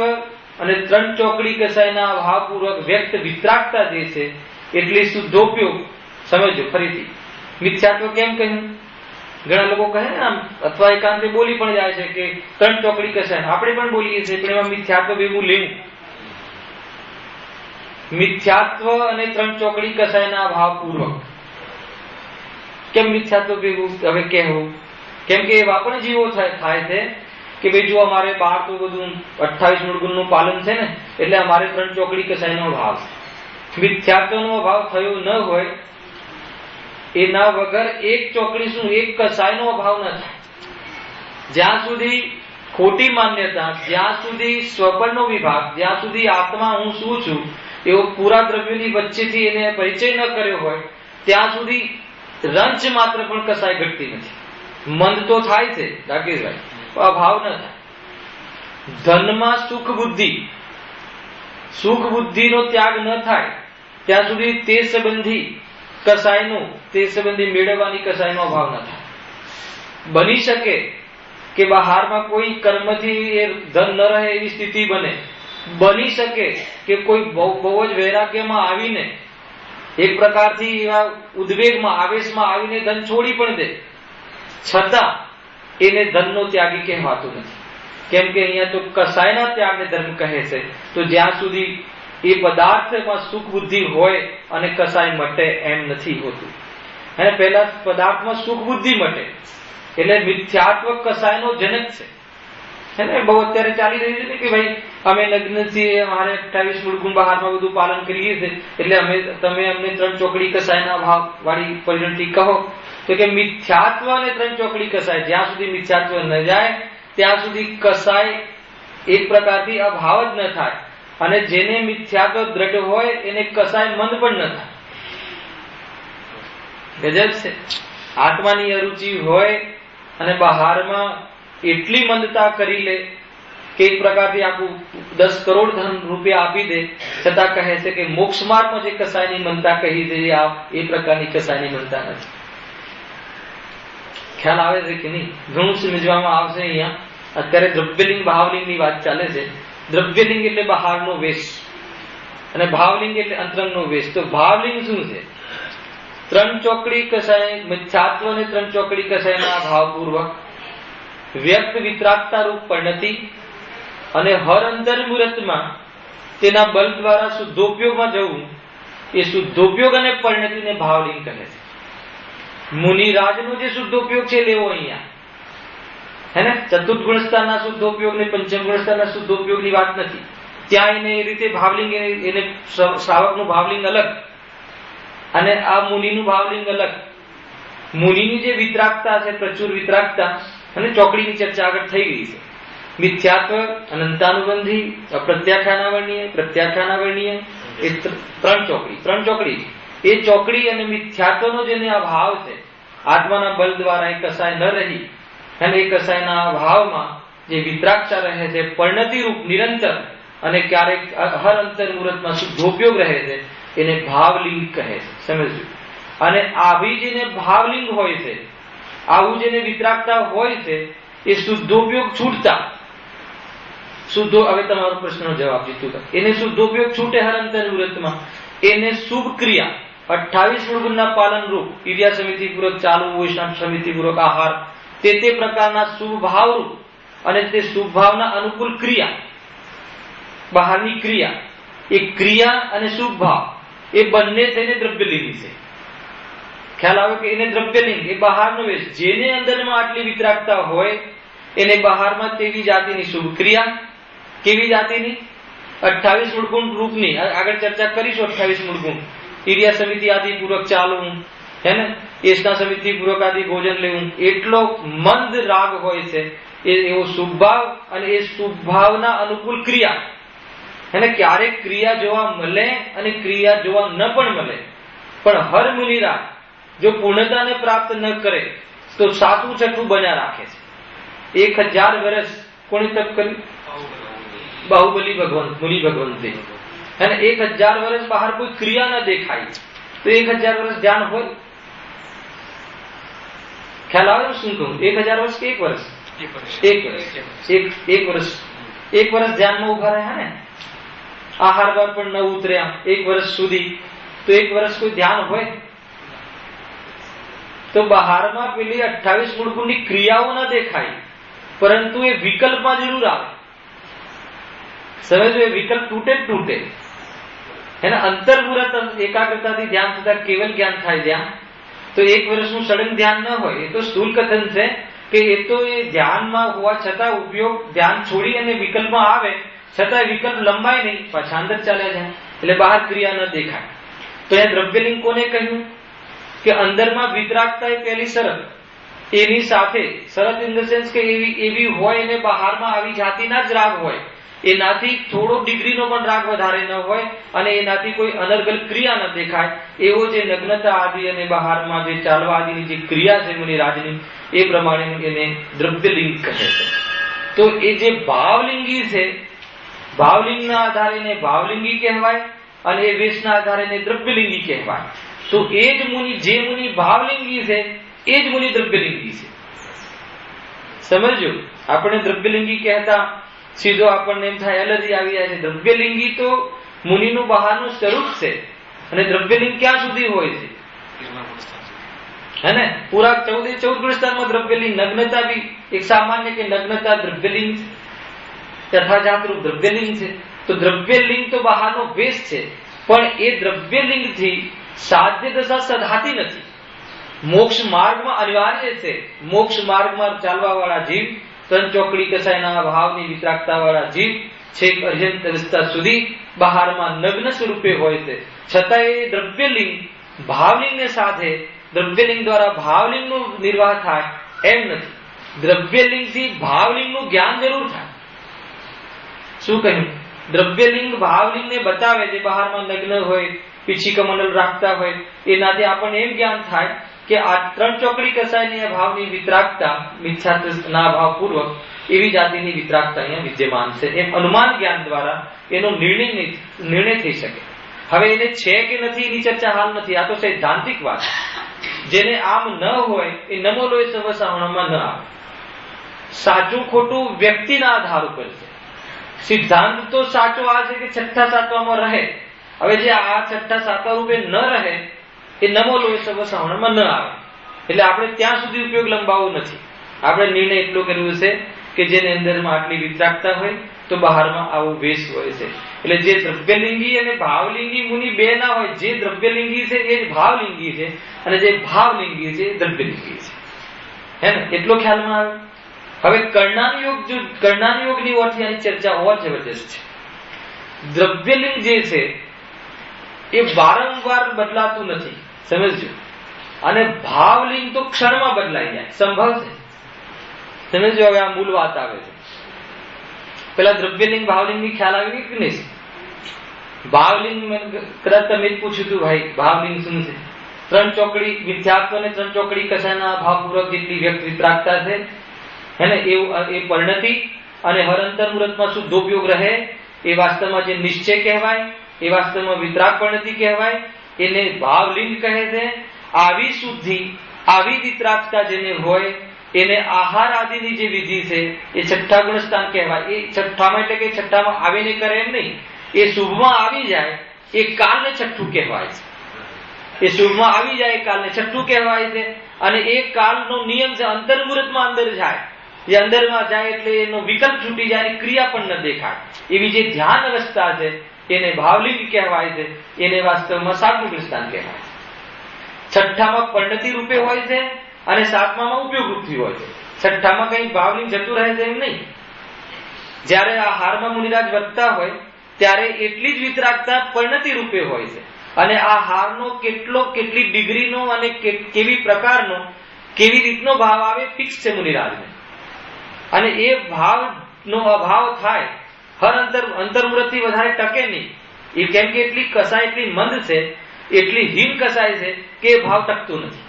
અને ત્રણ ચોકડી કસાયના ભાવપૂર્વક વ્યક્ત વિતરાગતા જે છે એટલી શુદ્ધોપયોગ. સમજો ફરીથી, મિથ્યાત્વ કેમ કહ્યું? ઘણા લોકો કહે ને આમ, અથવા એકાંતે બોલી પણ જાય છે કે ત્રણ ચોકડી કસાય. આપણે પણ બોલીએ છીએ, પણ એમાં મિથ્યાત્વ ભેગું લેવું. મિથ્યાત્વ અને ત્રણ ચોકડી કસાયના ભાવપૂર્વક કેમ મિથ્યાત્વ ભેગું હવે કહેવું? કેમ કે એવા પણ જીવો થાય છે કે ભાઈ જો અમારે બહાર તો બધું 28 મૂળ ગુણનું પાલન છે ને, એટલે અમારે ત્રણ ચોકડી કસાયનો ભાવ છે. મિથ્યાત્વનો અભાવ થયો ન હોય એના વગર એક ચોકડી શું, એક કસાયનો અભાવ ન થાય. જ્યાં સુધી ખોટી માન્યતા, જ્યાં સુધી સ્વપનનો વિભાગ, જ્યાં સુધી આત્મા હું શું છું એવો પૂરા દ્રવ્યોની વચ્ચેથી એને પરિચય ન કર્યો હોય ત્યાં સુધી રંચ માત્ર પણ કસાય ઘટતી નથી. મંદ તો થાય છે રાકેશભાઈ, અભાવ ન થાય. ધનમાં સુખ બુદ્ધિ, સુખ બુદ્ધિનો ત્યાગ ન થાય ત્યાં સુધી તે સંબંધી કસાયનો, તે સંબંધી મેળવવાની કસાયનો અભાવ ન થાય. બની શકે કે બહારમાં કોઈ કર્મથી એ ધન ન રહે એવી સ્થિતિ બને. બની શકે કે કોઈ બહુ જ વૈરાગ્યમાં આવીને એક પ્રકારથી એવા ઉદ્વેગમાં, આવેશમાં આવીને ધન છોડી પણ દે, છતાં એને ધનનો ત્યાગી કહેવાતું નથી. કેમ કે અહીંયા તો કસાયના ત્યાગને ધર્મ કહે છે. તો જ્યાં સુધી એ પદાર્થમાં સુખ બુદ્ધિ હોય અને કસાય મટે એમ નથી હોતું. અને પહેલા પદાર્થમાં સુખ બુદ્ધિ મટે એટલે મિથ્યાત્વ કસાયનો જનક છે. એને બહુ અત્યારે ચાલી રહ્યું છે ને કે ભાઈ અમે લગ્ન છીએ, અમારે 28 મૂળ ગુણ બહારમાં બધું પાલન કરીએ છીએ એટલે તમે અમને ત્રણ ચોકડી કસાયના ભાવ વાળી પરિણતિ કહો. તો કે મિથ્યાત્વ અને ત્રણ ચોકડી કસાય, જ્યાં સુધી મિથ્યાત્વ ન જાય ત્યાં સુધી કસાય એક પ્રકારથી અભાવ જ ન થાય. અને જેને મિથ્યાત્વ દ્રઢ હોય એને કસાય મંદ પણ ન થાય. ગજબ છે. આત્માની અરુચિ હોય અને બહારમાં એટલી મંદતા કરી લે કે એક પ્રકારથી આખું 10 કરોડ ધન રૂપિયા આપી દે, છતાં કહે છે કે મોક્ષ માર્ગમાં જે કસાયની મનતા કહી દે એ પ્રકારની કસાયની મનતા નથી. ખ્યાલ આવે છે કે નહીં? ઘણું સમજવામાં આવશે. અહીંયા અત્યારે દ્રવ્યલિંગ ભાવલિંગ ની વાત ચાલે છે. દ્રવ્યલિંગ એટલે બહારનો વેશ અને ભાવલિંગ એટલે અંતરંગનો વેશ. તો ભાવલિંગ શું છે? ત્રણ ચોકડી કસાય, મિથ્યાત્વ અને ત્રણ ચોકડી કસાયના ભાવપૂર્વક વ્યક્ત વિતરાગતા રૂપ પરિણતિ અને હર અંતર મુહૂર્તમાં તેના બલ દ્વારા શુદ્ધોપયોગમાં જવું, એ શુદ્ધોપયોગ અને પરિણતિને ભાવલિંગ કહે છે. મુનિરાજનો જે શુદ્ધોપયોગ છે લેવો અહીંયા, હે ને? ચતુર્થ ગુણસ્થાનના શુદ્ધોપયોગ ને પંચમ ગુણસ્થાનના શુદ્ધોપયોગની વાત નથી. ત્યાં એને એ રીતે ભાવલિંગ, એને શ્રાવકનું ભાવલિંગ અલગ અને આ મુનિનું ભાવલિંગ અલગ. મુનિની જે વિતરાગતા છે, પ્રચુર વિતરાગતા, અને ચોકડીની ચર્ચા આગળ થઈ ગઈ છે. મિથ્યાત્વ, અનંતાનુબંધી, અપ્રત્યાખ્યાનાવર્ણીય, પ્રત્યાખ્યાનાવર્ણીય, એ ત્રણ ચોકડી. એ ચોકડી અને મિથ્યાત્વનો જેને આ ભાવ છે, આત્માના બલ દ્વારા એ કસાય ન રહી અને એ કસાયના ભાવમાં જે વિતરાગતા રહે છે, પરિણતિ રૂપ નિરંતર અને ક્યારેક હર અંતર મુહૂર્તમાં શુદ્ધોપયોગ રહે છે, એને ભાવલિંગ કહે છે. સમજ્યું? અને આવી જેને ભાવલિંગ હોય છે, આવું જેને વિતરાગતા હોય છે, એ શુદ્ધોપયોગ છૂટતા શુદ્ધો, હવે તમારો પ્રશ્નનો જવાબ દીધું, એને શુદ્ધોપયોગ છૂટે હરંતર વ્રતમાં, એને શુભ ક્રિયા 28 મૂળ ગુણના પાલન રૂપ ઈર્યા સમિતિ પૂર્વક ચાલવું, વૈષ્ણવ સમિતિ પૂર્વક આહાર, તે પ્રકારના શુભ ભાવ રૂપ અને તે શુભ ભાવના અનુકૂળ ક્રિયા, બહારની ક્રિયા, એ ક્રિયા અને શુભ ભાવ એ બંને થઈને દ્રવ્યલિંગી છે. ખ્યાલ આવે કે એને દ્રવ્યલિંગ એ બહારનો વેશ, જેને અંદરમાં આટલી વિતરાગતા હોય એને બહારમાં તેવી જાતિની શુભ ક્રિયા, કેવી જાતિની? 28 મૂળ ગુણ રૂપની, આગળ ચર્ચા કરીશું. 28 મૂળ ગુણ ઈર્યા સમિતિ આદિ પૂર્વક ચાલવું, હે ને, એષ્ણા સમિતિ પૂર્વક આદિ ભોજન લેવું, એટલો મંદ રાગ હોય છે એવો શુભ ભાવ અને એ શુભ ભાવના અનુકૂળ ક્રિયા, એને ક્યારેક ક્રિયા જોવા મળે અને ક્રિયા જોવા ન પણ મળે, પણ હર મુનિરાજ જો પૂર્ણતાને પ્રાપ્ત ન કરે તો સાતું છઠ્ઠું બન્યા રાખે છે. 1000 વર્ષ કોણે તપ કર્યું? બાહુબલી ભગવાન, મુનિ ભગવંતે. અને 1000 વર્ષ બહાર કોઈ ક્રિયા ન દેખાય તો 1000 વર્ષ ધ્યાન હોય? ખ્યાલ આવે શું કહું? 1000 વર્ષ કે 1 વર્ષ? 1 વર્ષ. 1 વર્ષ ધ્યાનમાં ઉભા રહ્યા ને, આહાર બાર પણ ન ઉતર્યા 1 વર્ષ સુધી, તો 1 વર્ષ કોઈ ધ્યાન હોય? તો બહારમાં પેલી 28 મૂળ ગુણની ક્રિયાઓ ન દેખાય, પરંતુ એ વિકલ્પમાં જરૂર આવે. સમજો, એ વિકલ્પ તૂટે. એના અંતર્મુહૂર્ત એકાગ્રતાથી ધ્યાન થતા કેવલ જ્ઞાન થાય ધ્યાન, તો 1 વર્ષનું સડન ધ્યાન ન હોય. એ તો સ્થૂલ કથન છે કે એ તો એ ધ્યાનમાં હોવા છતાં ઉપયોગ ધ્યાન છોડી અને વિકલ્પમાં આવે, છતાં વિકલ્પ લંબાય નહીં, પાછા અંદર ચાલ્યા જાય, એટલે બહાર ક્રિયા ન દેખાય. તો એ દ્રવ્યલિંગ કોને કહ્યું? કે અંદરમાં વિતરાગતા એ પહેલી શરત, એની સાથે શરત ઇન ધ સેન્સ કે એવી હોય અને બહારમાં આવી જાતિના જ રાગ હોય, એનાથી થોડો ડિગ્રીનો પણ રાગ વધારે ન હોય અને એનાથી કોઈ અનર્ગલ ક્રિયા ન દેખાય, એવો જે નગ્નતા આદિ અને બહારમાં જે ચાલવા આદિની જે ક્રિયા છે મુનિરાજની, એ પ્રમાણે એને દ્રવ્યલિંગ કહે છે. તો એ જે ભાવલિંગી છે, ભાવલિંગના આધારે એને ભાવલિંગી કહેવાય અને એ વેશના આધારે એને દ્રવ્યલિંગી કહેવાય. તો એ જ મુનિ, જે મુનિ ભાવલિંગી છે એ જ મુનિ દ્રવ્યલિંગી છે. સમજો, આપણે દ્રવ્યલિંગી કહેતા સીધો આપણને એમ થાય એલર્જી આવી જાય છે. દ્રવ્યલિંગી તો મુનિનું બહારનું સ્વરૂપ છે, અને દ્રવ્યલિંગ ક્યાં સુધી હોય છે? હે ને, પૂરા 14 ગુણ સ્થાનમાં દ્રવ્યલિંગ. નગ્નતા બી એક સામાન્ય કે નગ્નતા દ્રવ્યલિંગ છે, યથાજાતરૂપ દ્રવ્યલિંગ છે. તો દ્રવ્યલિંગ તો બહારનો વેશ છે, પણ એ દ્રવ્યલિંગ થી સાધ્ય દશા સધાતી નથી. મોક્ષ માર્ગમાં અનિવાર્ય છે. મોક્ષ માર્ગમાં ચાલવા વાળા જીવ, ત્રણ ચોકડી કસાયના ભાવની વિતરાગતા વાળા જીવ છેક અર્યંત અવસ્થા સુધી બહારમાં નગ્ન સ્વરૂપે હોય છે, છતાં એ દ્રવ્યલિંગ ભાવલિંગને સાથે દ્રવ્યલિંગ દ્વારા ભાવલિંગનો નિર્વાહ થાય એમ નથી. દ્રવ્યલિંગથી ભાવલિંગનું જ્ઞાન જરૂર થાય. શું કહ્યું? દ્રવ્યલિંગ ભાવલિંગને બતાવે, જે બહારમાં નગ્ન હોય, પીછી કમંડલ રાખતા હોય, એનાથી આપણને એમ જ્ઞાન થાય કે આ ત્રણ ચોકડી કસાયની ભાવની વિતરાગતા મિથ્યાત્વના ભાવપૂર્વક એવી જાતિની વિતરાગતા અહીંયા વિદ્યમાન છે, એમ અનુમાન જ્ઞાન દ્વારા એનો નિર્ણય થઈ શકે. હવે એને છે કે નથી એની ચર્ચા હાલ નથી, આ તો સૈદ્ધાંતિક વાત. જેને આમ ન હોય એ નમો લોય સવસાવણમાં ન આવે. સાચું ખોટું વ્યક્તિના આધાર ઉપર છે. સિદ્ધાંત તો સાચો આ છે કે છઠ્ઠા સાતવામાં રહે. હવે જે આ છઠ્ઠા સાતવા રૂપે ન રહે એ નમો લોય સવસાવણમાં ન આવે. એટલે આપણે ત્યાં સુધી ઉપયોગ લંબાવવો નથી. આપણે નિર્ણય એટલો કર્યો છે કે જેને અંદરમાં આટલી વિતરાગતા હોય તો બહારમાં આવો વેશ હોય છે. એટલે જે દ્રવ્યલિંગી અને ભાવલિંગી મુનિ બે ના હોય, જે દ્રવ્યલિંગી છે એ જ ભાવલિંગી છે અને જે ભાવલિંગી છે એ દ્રવ્યલિંગી છે. હે ને, એટલો ખ્યાલમાં આવે. હવે કર્ણાન યોગની ઓરથી આની ચર્ચા ઓર જબરજસ્ત છે. દ્રવ્યલિંગ જે છે એ વારંવાર બદલાતું નથી, સમજજો. અને ભાવલિંગ તો ક્ષણમાં બદલાઈ જાય, સંભવ છે. સમજો, હવે આ મૂળ વાત આવે છે. પેલા દ્રવ્યલિંગ ભાવલિંગ ની ખ્યાલ આવી કે નહીં? ભાવલિંગ કદાચ તમે જ પૂછ્યું હતું, ભાઈ ભાવલિંગ શું છે? ત્રણ ચોકડી મિથ્યાત્વ અને ત્રણ ચોકડી કસાયના ભાવપૂર્વક જેટલી વ્યક્ત વિતરાગતા છે, હે ને, એ પરિણતિ અને હર અંતર્મુહૂર્તમાં શુદ્ધોપયોગ રહે, એ વાસ્તવમાં જે નિશ્ચય કહેવાય, એ વાસ્તવમાં વિતરાગ પરિણતિ કહેવાય, એને ભાવલિંગ કહે છે. આવી શુદ્ધિ, આવી વિતરાગતા જેને હોય એને આહાર આદિની જે વિધિ છે એ છઠ્ઠા ગુણસ્થાન કહેવાય. એ છઠ્ઠામાં એટલે કે છઠ્ઠામાં આવીને કરે એમ નહીં, એ શુભમાં આવી જાય એ કાલને છઠ્ઠું કહેવાય છે. એ શુભમાં આવી જાય એ કાલને છઠ્ઠું કહેવાય છે. અને એ કાલનો નિયમ છે અંતર્મુહૂર્તમાં અંદર જાય. જે અંદરમાં જાય એટલે એનો વિકલ્પ છૂટી જાય, ક્રિયા પણ ન દેખાય. એવી જે ધ્યાન અવસ્થા છે એને ભાવલિંગ કહેવાય છે. એને વાસ્તવમાં સાતમું ગુણસ્થાન કહેવાય. છઠ્ઠામાં પરિણતિ રૂપે હોય છે અને સાતમામાં ઉપયોગ રૂપથી હોય છે. છઠ્ઠામાં કઈ ભાવલિંગ જતું રહે છે એમ નહીં. જ્યારે આ હારમાં મુનિરાજ વર્તતા હોય ત્યારે એટલી જ વિતરાગતા પરિણતિ રૂપે હોય છે. અને આ હારનો કેટલી ડિગ્રીનો અને કેવી પ્રકારનો કેવી રીતનો ભાવ આવે ફિક્સ છે મુનિરાજને. અને એ ભાવનો અભાવ થાય હર અંતર્મુહૂર્તથી વધારે ટકે નહીં. એ કેમ કે એટલી કસાય એટલી મંદ છે, એટલી હીન કસાય છે કે એ ભાવ ટકતું નથી.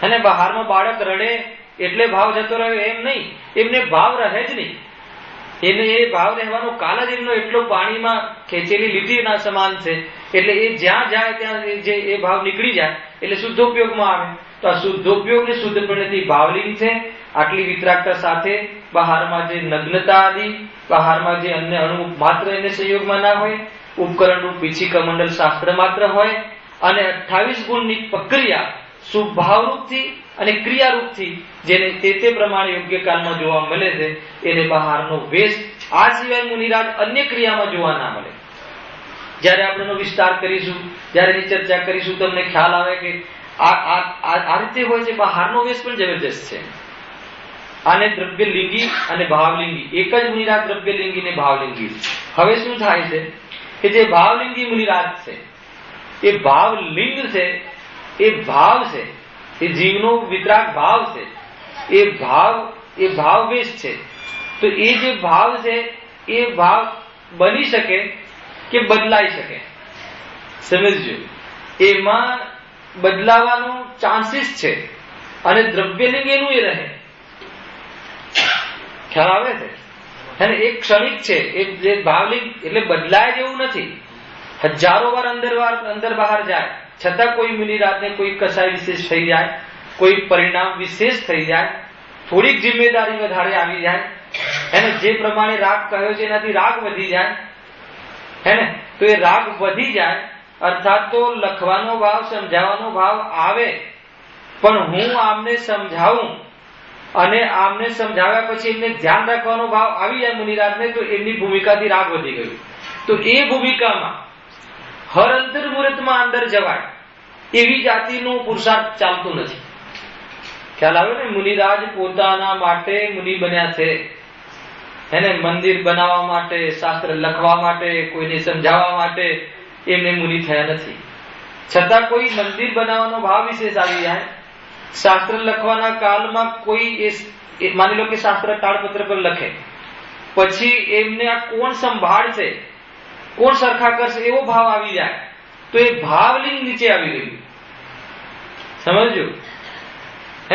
અને બહારમાં બાળક રડે એટલે ભાવ જતો રહ્યો એમ નહીં, એમને ભાવ રહે જ નહીં. એને એ ભાવ રહેવાનો કાલ જ એમનો એટલો પાણીમાં ખેંચેલી લીટીના સમાન છે. એટલે એ જ્યાં જાય ત્યાં જે એ ભાવ નીકળી જાય એટલે શુદ્ધોપયોગમાં આવે. તો આ શુદ્ધોપયોગ ને શુદ્ધ પરિણતિ ભાવલિંગ છે. આટલી વિતરાગતા સાથે બહારમાં જે નગ્નતા આદિ, બહારમાં જે અન્ય અણુ માત્ર એને સંયોગમાં ના હોય, ઉપકરણ રૂપ પીછી કમંડલ શાસ્ત્ર માત્ર હોય, અને 28 ગુણની પ્રક્રિયા શુભભાવરૂપથી અને ક્રિયારૂપથી જેને તે પ્રમાણે યોગ્ય કાલમાં જોવા મળે છે એને બહારનો વેશ આ સિવાય મુનિરાજ અન્ય ક્રિયામાં જોવા ના મળે. જ્યારે આપણે એનો વિસ્તાર કરીશું, જ્યારે એની ચર્ચા કરીશું, તમને ખ્યાલ આવે કે આ રીતે હોય છે. બહારનો વેશ પણ જબરજસ્ત છે. આને દ્રવ્યલિંગી અને ભાવલિંગી, એક જ મુનિરાજ દ્રવ્યલિંગી ને ભાવલિંગી. હવે શું થાય છે કે જે ભાવલિંગી મુનિરાજ છે એ ભાવલિંગ છે, એ ભાવ છે, એ જીવનો વિતરાગ ભાવ છે, એ ભાવ વેશ છે. તો એ જે ભાવ છે એ ભાવ બની શકે કે બદલાઈ શકે. સમજજો, એમાં બદલાવાનો ચાન્સીસ છે. અને દ્રવ્યલિંગ એનું એ રહે. ખ્યાલ આવે છે? અને એક ક્ષણિક છે. એ જે ભાવલિંગ એટલે બદલાય જેવું નથી. હજારો વાર અંદર બહાર જાય છતાં કોઈ મુનિરાજને કોઈ કસાય વિશેષ થઈ જાય, કોઈ પરિણામ વિશેષ થઈ જાય, થોડીક જિમ્મેદારી વધારે આવી જાય, એને જે પ્રમાણે રાગ કહ્યો છે એનાથી રાગ વધી જાય, હે ને? તો એ રાગ વધી જાય અર્થાત તો લખવાનો ભાવ, સમજાવવાનો ભાવ આવે, પણ હું આમને સમજાવું અને આમને સમજાવ્યા પછી એમને ધ્યાન રાખવાનો ભાવ આવી જાય મુનિરાજને, તો એમની ભૂમિકાથી રાગ વધી ગયું. તો એ ભૂમિકામાં હર અંતર્મુહૂર્તમાં અંદર જવાય એવી જાતિનું પુરુષાર્થ ચાલતું નથી. ખ્યાલ આવે ને? મુનિરાજ પોતાના માટે મુનિ બન્યા છે, એને મંદિર બનાવવા માટે, શાસ્ત્ર લખવા માટે, કોઈને સમજાવવા માટે એમને મુનિ થયા નથી. છતાં કોઈ મંદિર બનાવવાનો ભાવ વિશેષ આવી જાય, શાસ્ત્ર લખવાના કાલમાં કોઈ માની લો કે શાસ્ત્ર તાળપત્ર પર લખે, પછી એમને આ કોણ સંભાળશે, કોણ સરખા કરશે એવો ભાવ આવી જાય, તો એ ભાવલિંગ નીચે આવી ગયું. સમજો?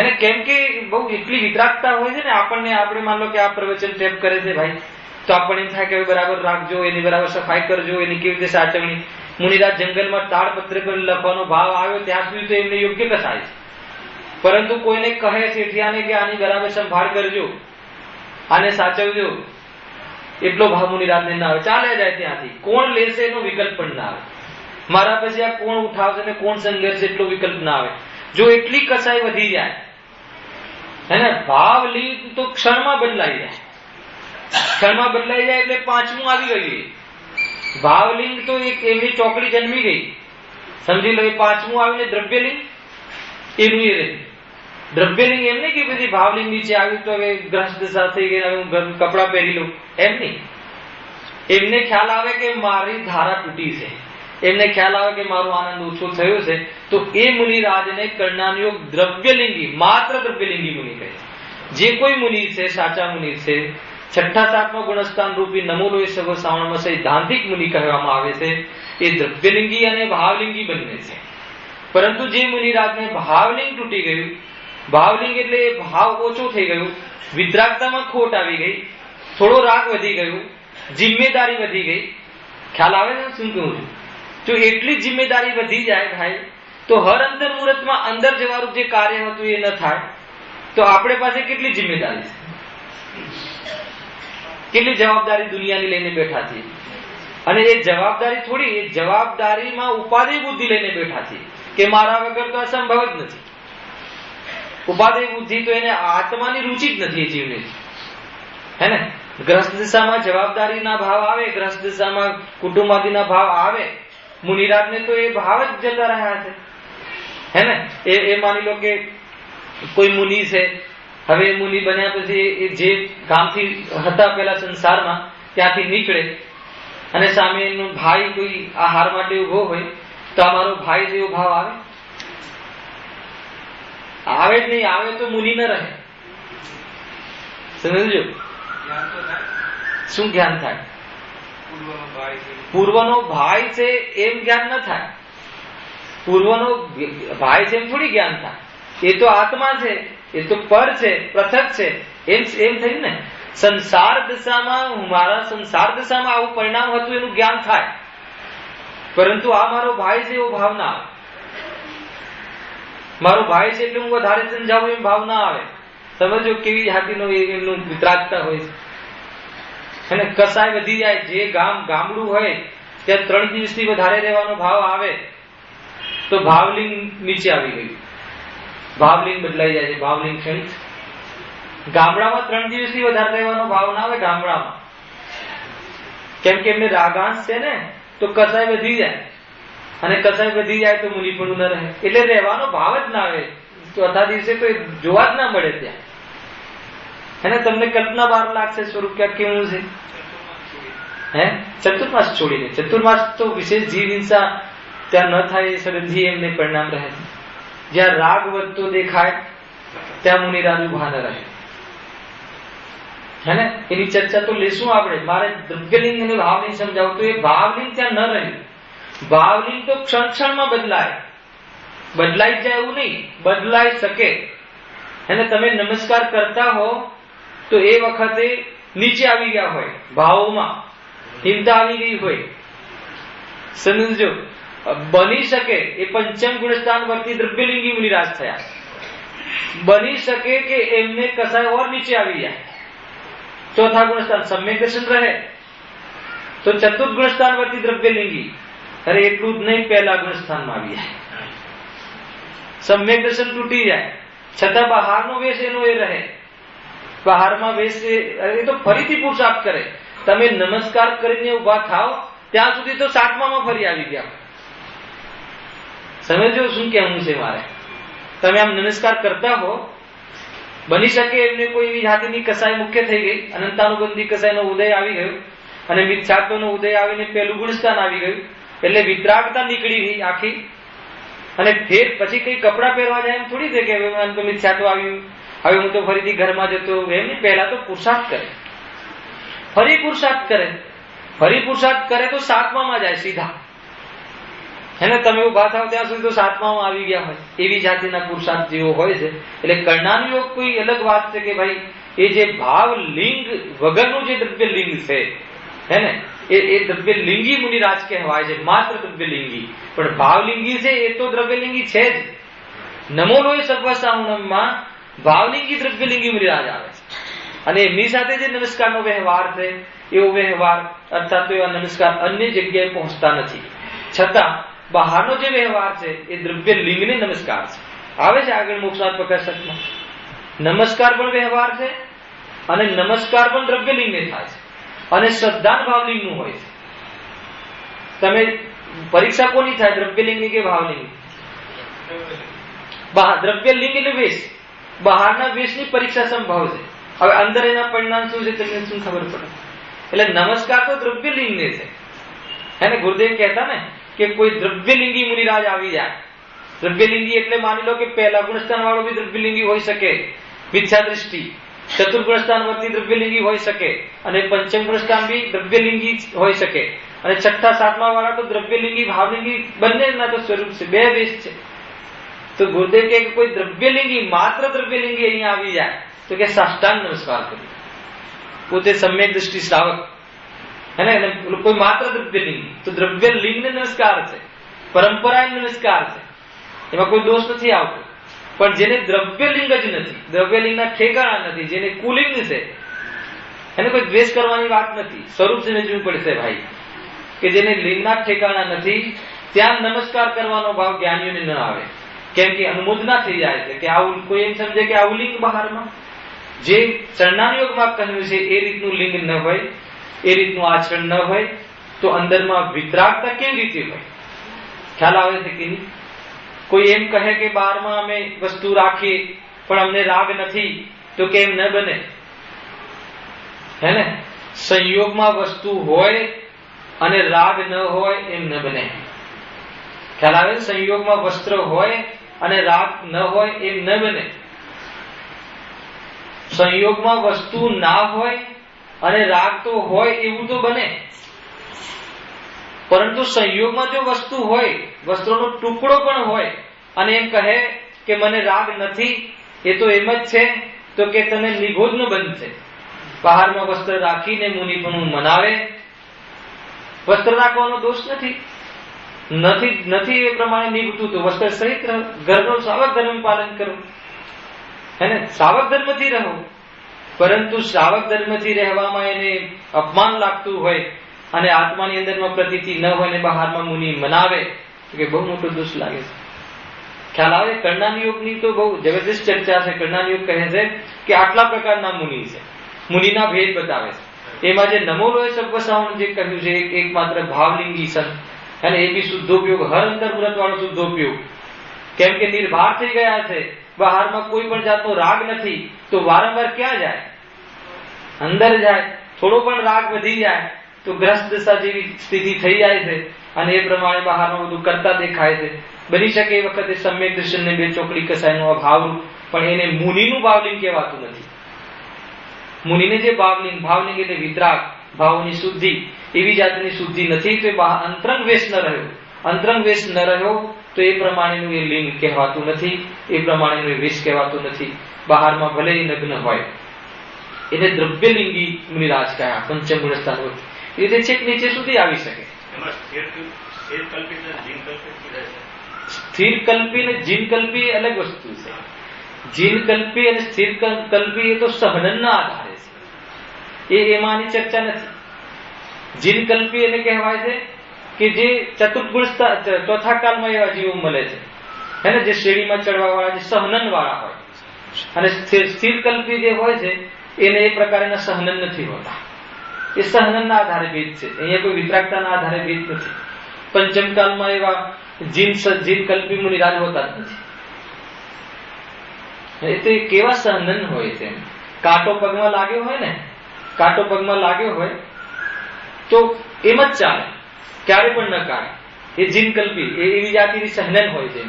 એને કેમ કે બહુ એટલી વિતરાગતા હોય છે ને આપણે માન લો કે આ પ્રવચન ટેપ કરે છે ભાઈ, તો આપણને એમ થાય કે બરાબર રાખજો, એની બરાબર સફાઈ કરજો, એની કેવી રીતે સાચવણી. મુનિરાજ જંગલમાં તાળપત્ર પર લખવાનો ભાવ આવ્યો ત્યાં સુધી તો એમને યોગ્ય કસાય છે, પરંતુ કોઈને કહે શેઠિયાને કે આની બરાબર સંભાળ કરજો, આને સાચવજો, એટલો ભાવ મુનિરાજને ના આવે. ચાલ્યા જાય ત્યાંથી. કોણ લેશે એનો વિકલ્પ પણ ના આવે. મારા પછી આ કોણ ઉઠાવશે ને કોણ સંઘર્ષ એટલો વિકલ્પ ના આવે. જો એટલી કસાઈ વધી જાય હે ને, ભાવ લીધ તો ક્ષણમાં બદલાઈ જાય. ક્ષણમાં બદલાઈ જાય એટલે પાંચમું આવી ગયું. ભાવલિંગ તો એક એમની ચોકડી જન્મી ગઈ, સમજી લો. એ પાંચમું આવીને દ્રવ્યલિંગ એનું એ રહે. દ્રવ્યલિંગ એમ નહીં કે બધી ભાવલિંગ નીચે આવ્યું તો હવે ગ્રસ્ત થઈ ગઈ, હવે હું કપડા પહેરી લઉં, એમ નહીં. એમને ખ્યાલ આવે કે મારી ધારા તૂટી છે, એમને ખ્યાલ આવે કે મારો આનંદ ઓછો થયો છે, તો એ મુનિરાજને કરણાનયોગ દ્રવ્યલિંગી, માત્ર દ્રવ્યલિંગી મુનિ કહે છે. જે કોઈ મુનિ છે, સાચા મુનિ છે, છઠ્ઠા સાતમા ગુણસ્થાન રૂપી નમોલો એ સગો શ્રાવણમાં સૈદ્ધાંતિક મુનિ કહેવામાં આવે છે. એ દ્રવ્યલિંગી અને ભાવલિંગી બંને છે. પરંતુ જે મુનિરાજને ભાવલિંગ તૂટી ગયું, ભાવલિંગ એટલે એ ભાવ ઓછો થઈ ગયું, વિતરાગતામાં ખોટ આવી ગઈ, થોડો રાગ વધી ગયું, જિમ્મેદારી વધી ગઈ. ખ્યાલ આવે છે શું કહું છું? જો એટલી જિમ્મેદારી વધી જાય ભાઈ તો હર અંદર મુહૂર્તમાં અંદર જવાનું જે કાર્ય હતું એ ન થાય તો આપણે પાસે કેટલી જિમ્મેદારી છે, કેટલી જવાબદારી દુનિયાની લઈને બેઠા છીએ. અને એ જવાબદારી થોડી, એ જવાબદારીમાં ઉપાધિ બુદ્ધિ લઈને બેઠા છીએ કે મારા વગર તો અસંભવ જ નથી. ઉપાધિ બુદ્ધિ તો એને આત્માની રુચિ જ નથી એ જીવને, હે ને. ગ્રસ્ત દિશામાં જવાબદારીના ભાવ આવે, ગ્રસ્ત દિશામાં કુટુંબાદીના ભાવ આવે. મુનિરાજને તો એ ભાવ જ જતા રહ્યા છે, હે ને. એ માની લો કે કોઈ મુનિ છે, હવે મુનિ બન્યા પછી એ જે ગામથી હતા પેલા સંસારમાં ત્યાંથી નીકળે અને સામે એનો ભાઈ કોઈ આહાર માટે ઉભો હોય તો આ મારો ભાઈ જેવો ભાવ આવે? આવે જ નહીં. આવે તો મુનિ ન રહે. સમજો શું જ્ઞાન થાય? પૂર્વનો ભાઈ છે એમ જ્ઞાન ન થાય. પૂર્વનો ભાઈ છે એમ થોડી જ્ઞાન થાય. એ તો આત્મા છે, એ તો પર છે, પૃથક છે, એમ થયું ને. સંસાર દશામાં મારા સંસાર દશામાં આવું પરિણામ હતું એનું જ્ઞાન થાય, પરંતુ આ મારો ભાઈ છે એવો ભાવ ના આવે. મારો ભાઈ છે એટલે હું વધારે સમજાવું એમ ભાવ ના આવે. સમજો કેવી જાતિનો એમનું વિતરાગતા હોય છે. અને કસાય વધી જાય, જે ગામડું હોય ત્યાં 3 દિવસથી વધારે રહેવાનો ભાવ આવે તો ભાવલિંગ નીચે આવી ગયું, ભાવલિંગ બદલાઈ જાય છે. ભાવલિંગ ક્ષણિક. ગામડામાં 3 દિવસથી વધારે રહેવાનો ભાવ ના આવે ગામડામાં, કેમ કે એમને રાગાંશ છે ને, તો કસાય વધી જાય, અને કસાય વધી જાય તો મુનિપણું ન રહે, એટલે રહેવાનો ભાવ જ ના આવે. ચોથા દિવસે તો જોવા જ ના મળે ત્યાં. એને તમને કલ્પના બહાર લાગશે સ્વરૂપ ક્યાં કેવું છે, હે. ચતુર્માસ છોડીને, ચતુર્માસ તો વિશેષ જીવ હિંસા ત્યાં ન થાય એ શ્રદ્ધી એમને પરિણામ રહે છે. જ્યાં રાગ વધતો દેખાય ત્યાં મુનિરાજ ઉભા ન રહે, હે ને. એની ચર્ચા તો લેશું આપણે. મારે દ્રવ્યલિંગ અને ભાવલિંગ સમજાવું તો એ ભાવલિંગ ત્યાં ન રહ્યું. ભાવલિંગ તો ક્ષણ ક્ષણમાં બદલાય, બદલાઈ જાય એવું નહીં, બદલાઈ શકે. એને તમે નમસ્કાર કરતા હો તો એ વખતે નીચે આવી ગયા હોય, ભાવોમાં હિંમતા આવી ગઈ હોય. સમજો, બની શકે એ પંચમ ગુણસ્થાન વર્તી દ્રવ્યલિંગી મુનિરાજ થયા. બની શકે કે એમને કસાય ઓર નીચે આવી જાય, ચોથા ગુણસ્થાન સમ્યક દર્શન રહે તો ચતુર્થ ગુણસ્થાન વર્તી દ્રવ્યલિંગી. અરે એટલું જ નહીં, પહેલા ગુણસ્થાનમાં આવી જાય. સમ્યક દર્શન તૂટી જાય છતાં બહારનો વેશ એનો એ રહે. બહારમાં વેશ એ તો ફરીથી પુરુષાર્થ કરે. તમે નમસ્કાર કરીને ઉભા થાવ ત્યાં સુધી તો 7મામાં ફરી આવી ગયા. સમજો શું કહેવું છે મારે. તમે આમ નમસ્કાર કરતા હો, બની શકે એમને કોઈ એવી જાતિની કસાય મુખ્ય થઈ ગઈ, અનંતાનુબંધી કસાયનો ઉદય આવી ગયો અને મિથ્યાત્વનો ઉદય આવીને પહેલું ગુણસ્થાન આવી ગયું, એટલે વિતરાગતા નીકળી ગઈ આખી. અને ફેર પછી કઈ કપડા પહેરવા જાય એમ થોડી છે કે હવે મને તો મિથ્યાત્વ આવ્યું, હવે હું તો ફરીથી ઘરમાં જતો. એમ નહીં, પહેલા તો પુરુષાર્થ કરે, ફરી પુરુષાર્થ કરે, ફરી પુરુષાર્થ કરે તો 7મામાં જાય સીધા. એને તમે ઉભા થાવ ત્યાં સુધી તો 7મામાં આવી ગયા હોય. એવી જાતિના પુરુષાર્થ જેવો હોય છે. એટલે કર્ણાનો યોગ કોઈ અલગ વાત છે કે ભાઈ એ જે ભાવ લિંગ વગરનું જે દ્રવ્ય લિંગ છે, હે ને, એ દ્રવ્યલિંગી મુનિરાજ કહેવાય છે. માત્ર દ્રવ્યલિંગી, પણ ભાવલિંગી છે એ તો દ્રવ્યલિંગી છે જ. નમો લોય સર્વસાઉનમમાં ભાવલિંગી દ્રવ્યલિંગી મુનિરાજ આવે છે. અને એમની સાથે જે નમસ્કારનો વ્યવહાર છે એવો વ્યવહાર, અર્થાત તો એવા નમસ્કાર અન્ય જગ્યાએ પહોંચતા નથી, છતાં બહારનો જે વ્યવહાર છે એ દ્રવ્યલિંગને નમસ્કાર છે. આવે છે આગળ મોક્ષનાથ પ્રકાશકમાં. નમસ્કાર પણ વ્યવહાર છે અને નમસ્કાર પણ દ્રવ્યલિંગને થાય છે. અને શ્રદ્ધા ભાવલિંગ નું હોય છે. તમે પરીક્ષા કોની થાય, દ્રવ્યલિંગની કે ભાવલિંગની? દ્રવ્યલિંગ એટલે વેશ, બહારના વેશની પરીક્ષા સંભવ છે. હવે અંદર એના પરિણામ શું છે તમને શું ખબર પડે? એટલે નમસ્કાર તો દ્રવ્યલિંગને છે, હે ને. ગુરુદેવ કહેતા ને કે કોઈ દ્રવ્યલિંગી મુનિરાજ આવી જાય. દ્રવ્યલિંગી એટલે માની લો કે પહેલા ગુણસ્થાન વાળો બી દ્રવ્યલિંગી હોઈ શકે, મિથ્યા દૃષ્ટિ. ચતુર્ગુણસ્થાન વર્તી દ્રવ્યલિંગી હોઈ શકે અને પંચમ ગુણસ્થાન બી દ્રવ્યલિંગી હોઈ શકે. અને છઠ્ઠા 7મા વાળા તો દ્રવ્યલિંગી ભાવલિંગી બંનેના તો સ્વરૂપ છે, બે વેશ છે. તો ગુરુદેવ કે કોઈ દ્રવ્યલિંગી, માત્ર દ્રવ્યલિંગી અહીંયા આવી જાય તો કે સાષ્ટાંગ નમસ્કાર કર્યો. પોતે સમ્યક દૃષ્ટિ શ્રાવક, હે ને. કોઈ માત્ર દ્રવ્યલિંગી તો દ્રવ્યલિંગને નમસ્કાર છે, પરંપરા નમસ્કાર છે. એમાં કોઈ દોષ નથી આવતો. પણ જેને દ્રવ્યલિંગ જ નથી, દ્રવ્યલિંગના ઠેકાણા નથી, જેને કુલિંગ છે, એને કોઈ દ્વેષ કરવાની વાત નથી. સ્વરૂપ સમજવું પડશે ભાઈ, કે જેને લિંગના ઠેકાણા નથી ત્યાં નમસ્કાર કરવાનો ભાવ જ્ઞાનીઓને ન આવે. કેમ કે અનુમોદના થઈ જાય છે કે આવું કોઈ એમ સમજે કે આવું લિંગ બહારમાં જે ચરણાનુયોગમાં કહ્યું છે એ રીતનું લિંગ ન હોય, એ રીતનું આચરણ ન હોય, તો અંદરમાં વિતરાગતા કેવી રીતે હોય? ખ્યાલ આવે છે કે નહીં? કોઈ એમ કહે કે બહારમાં અમે વસ્તુ રાખીએ પણ અમને રાગ નથી, તો કેમ ન બને? હે ને? સંયોગમાં વસ્તુ હોય અને રાગ ન હોય એમ ન બને. ખ્યાલ આવે? સંયોગમાં વસ્ત્ર હોય અને રાગ ન હોય એમ ન બને. સંયોગમાં વસ્તુ ના હોય અને રાગ તો હોય એવું તો બને. પરંતુ સંયોગમાં જો વસ્તુ હોય, વસ્ત્રનો ટુકડો પણ હોય, અને એમ કહે કે મને રાગ નથી, એ તો એમ જ છે તો કે તને નિબોધનો બંધ છે. બહારમાં વસ્ત્ર રાખીને મુનિ પણ મનાવે. વસ્ત્ર રાખવાનો દોષ નથી, નથી એ પ્રમાણે નિભતું તો વસ્ત્ર સહિત રહો. ઘરનો સાવક ધર્મ પાલન કરો, હે ને? સાવક ધર્મથી રહો. પરંતુ સાવક ધર્મથી રહેવામાં એને અપમાન લાગતું હોય અને આત્માની અંદરમાં પ્રતીતિ ન હોય ને બહારમાં મુનિ મનાવે કે બહુ મોટો દોષ લાગે છે. ખ્યાલ આવે? કર્ણાનિયોગની તો બહુ જબરદસ્ત ચર્ચા છે. કર્ણાનિયોગ કહે છે કે આટલા પ્રકારના મુનિ છે, મુનિના ભેદ બતાવે છે. એમાં જે નમોલોય સબ્વસાવન જે કહ્યું છે એકમાત્ર ભાવલિંગી સંત, અને એ બી શુદ્ધોપયોગ, હર અંતર્મુરત વાળો શુદ્ધોપયોગ. કેમ કે નિર્ભાર થઈ ગયા છે, બહારમાં કોઈ પણ જાતનો રાગ નથી, તો વારંવાર ક્યાં જાય? અંદર જાય. થોડો પણ રાગ વધી જાય તો ગ્રસ્ત દશા જેવી સ્થિતિ થઈ જાય છે, અને એ પ્રમાણે બહારમાં બધું કરતા દેખાય છે. બની શકે એ વખતે સમ્યક દર્શન ને બે ચોકડી કસાયનો અભાવ, પણ એને મુનિનું ભાવલિંગ કહેવાતું નથી. મુનિને જે ભાવલિંગ એટલે વિતરાગ, ભાવોની શુદ્ધિ, એવી જાતની શુદ્ધિ નથી, તો અંતરંગ વેશ ન રહ્યો. અંતરંગ વેશ ન રહ્યો તો એ પ્રમાણેનું એ લિંગ કહેવાતું નથી, એ પ્રમાણેનું એ વેશ કહેવાતું નથી. બહારમાં ભલે નગ્ન હોય એને દ્રવ્યલિંગી મુનિરાજ કહ્યા. પંચમ ગુણસ્થાન હોય એ રીતે છેક નીચે સુધી આવી શકે. સ્થિર કલ્પી ને જીન કલ્પી અલગ વસ્તુ છે. જીન કલ્પી અને સ્થિર કલ્પી એ તો સહનનના આધારે છે, એ એમાંની ચર્ચા નથી. જીન કલ્પી એને કહેવાય છે કે જે ચતુર્ગુણ ચોથા કાળમાં એવા જીવો મળે છે, હે ને? જે શ્રેણીમાં ચડવા વાળા, જે સહનન વાળા હોય. અને સ્થિર કલ્પી જે હોય છે એને એ પ્રકારના સહનન નથી હોતા. એ સહનનના આધારે ભેદ છે, અહીંયા કોઈ વિતરાગતાના આધારે ભેદ નથી. પંચમ કાળમાં એવા જીન કલ્પી મુનિરાજ હોતા જ નથી. એ તો કેવા સહનન હોય છે. કાંટો પગમાં લાગ્યો હોય ને, કાંટો પગમાં લાગ્યો હોય તો એમ જ ચાલે, ક્યારે પણ ન કાઢે. એ જીન કલ્પી, એ એવી જાતિની સહનન હોય છે.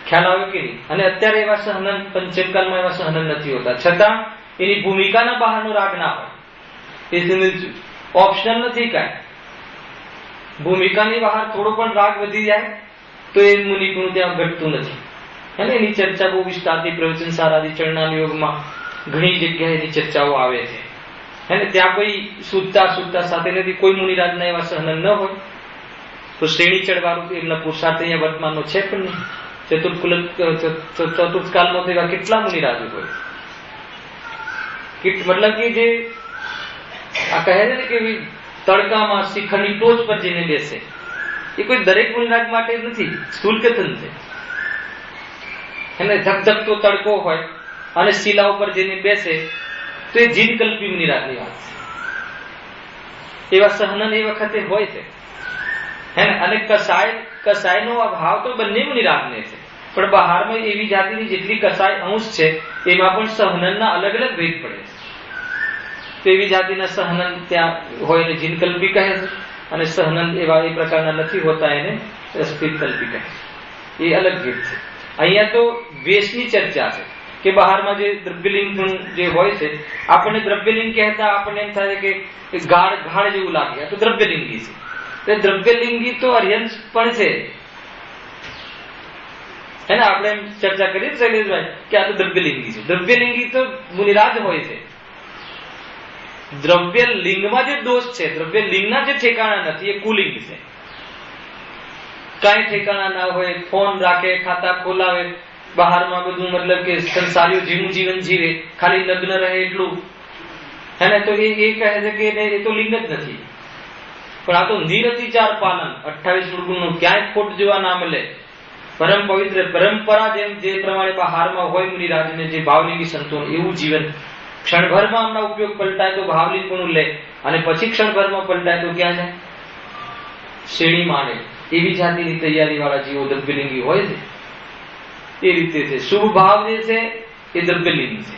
ખ્યાલ આવે કે નહીં? અને અત્યારે એવા સહનન પંચમકાલમાં એવા સહનન નથી હોતા, છતાં એની ભૂમિકાના બહારનો રાગ ના હોય. એ ઓપ્શનલ નથી કાંઈ. ભૂમિકાની બહાર થોડો પણ રાગ વધી જાય તો એ મુનિગુણ ત્યાં ઘટતું નથી. અને એની ચર્ચા બહુ વિસ્તારથી પ્રવચન સારાદી ચરણાનુયોગમાં ઘણી જગ્યાએ એની ચર્ચાઓ આવે છે. અને ત્યાં કોઈ શુદ્ધતા સાથે નથી. કોઈ મુનિરાજના એવા સહનન ન હોય તો શ્રેણી ચડવાનું એમના પુરુષાર્થ અહીંયા વર્તમાનનો છે પણ નહીં. ચતુર્થકાલમાં એવા કેટલા મુનિરાજો હોય, મતલબ કે જે આ કહે છે ને કે તડકામાં શિખરની ટોચ પર જઈને બેસે, એ કોઈ દરેક મુનિરાજ માટે નથી, સ્થૂલ કથન છે. એને ધકધકતો તડકો હોય અને શિલા ઉપર જઈને બેસે તો એ જીન કલ્પી મુનિરાજની વાત છે. એવા સહનન એ વખતે હોય છે, હે ને? અને કસાયનો અભાવ તો બંને મુનિરાજને છે, પણ બહારમાં એવી જાતિની જેટલી કસાય અંશ છે એમાં પણ સહનનના અલગ અલગ ભેદ પડે છે. તો એવી જાતિના સહનન ત્યાં હોય એને જીન કલ્પી કહે છે, અને સહનન એવા એ પ્રકારના નથી હોતા એને સ્થિર કલ્પી કહે છે. એ અલગ ભેદ છે. અહીંયા તો વેશની ચર્ચા છે કે બહારમાં જે દ્રવ્યલિંગ જે હોય છે, આપણને દ્રવ્યલિંગ કહેતા આપણને એમ થાય કે ગાઢ જેવું લાગે તો દ્રવ્યલિંગી છે. દ્રવ્યલિંગી તો અર્યંશ પણ છે, હે ને? આપણે એમ ચર્ચા કરીએ શૈલેષભાઈ કે આ તો દ્રવ્યલિંગી છે. દ્રવ્યલિંગી તો મુનિરાજ હોય છે. દ્રવ્યલિંગમાં જે દોષ છે, દ્રવ્યલિંગના જે ઠેકાણા નથી, એ કુલિંગ છે. કાંઈ ઠેકાણા ના હોય, ફોન રાખે, ખાતા ખોલાવે, બહારમાં બધું મતલબ કે સંસારીઓ જેવું જીવન જીવે, ખાલી લગ્ન રહે એટલું, હે ને, તો એ કહે છે કે એ તો લિંગ જ નથી. પણ આ તો નિરતિચાર પાલન, 28 ગુણનું ક્યાંય ખોટ જોવા ના મળે. પરમ પવિત્ર પરંપરા જેમ જે પ્રમાણે બહારમાં હોય મુનિરાજને જે ભાવલિંગી સંતોન, એવું જીવન ક્ષણભરમાં હમણાં ઉપયોગ પલટાય તો ભાવલિંગ પણ લે, અને પછી ક્ષણભરમાં પલટાય તો ક્યાં જાય? શ્રેણી માને. એવી જાતિની તૈયારી વાળા જીવો દ્રવ્યલિંગી હોય છે. એ રીતે છે શુભ ભાવ જે છે એ દ્રવ્યલિંગ છે.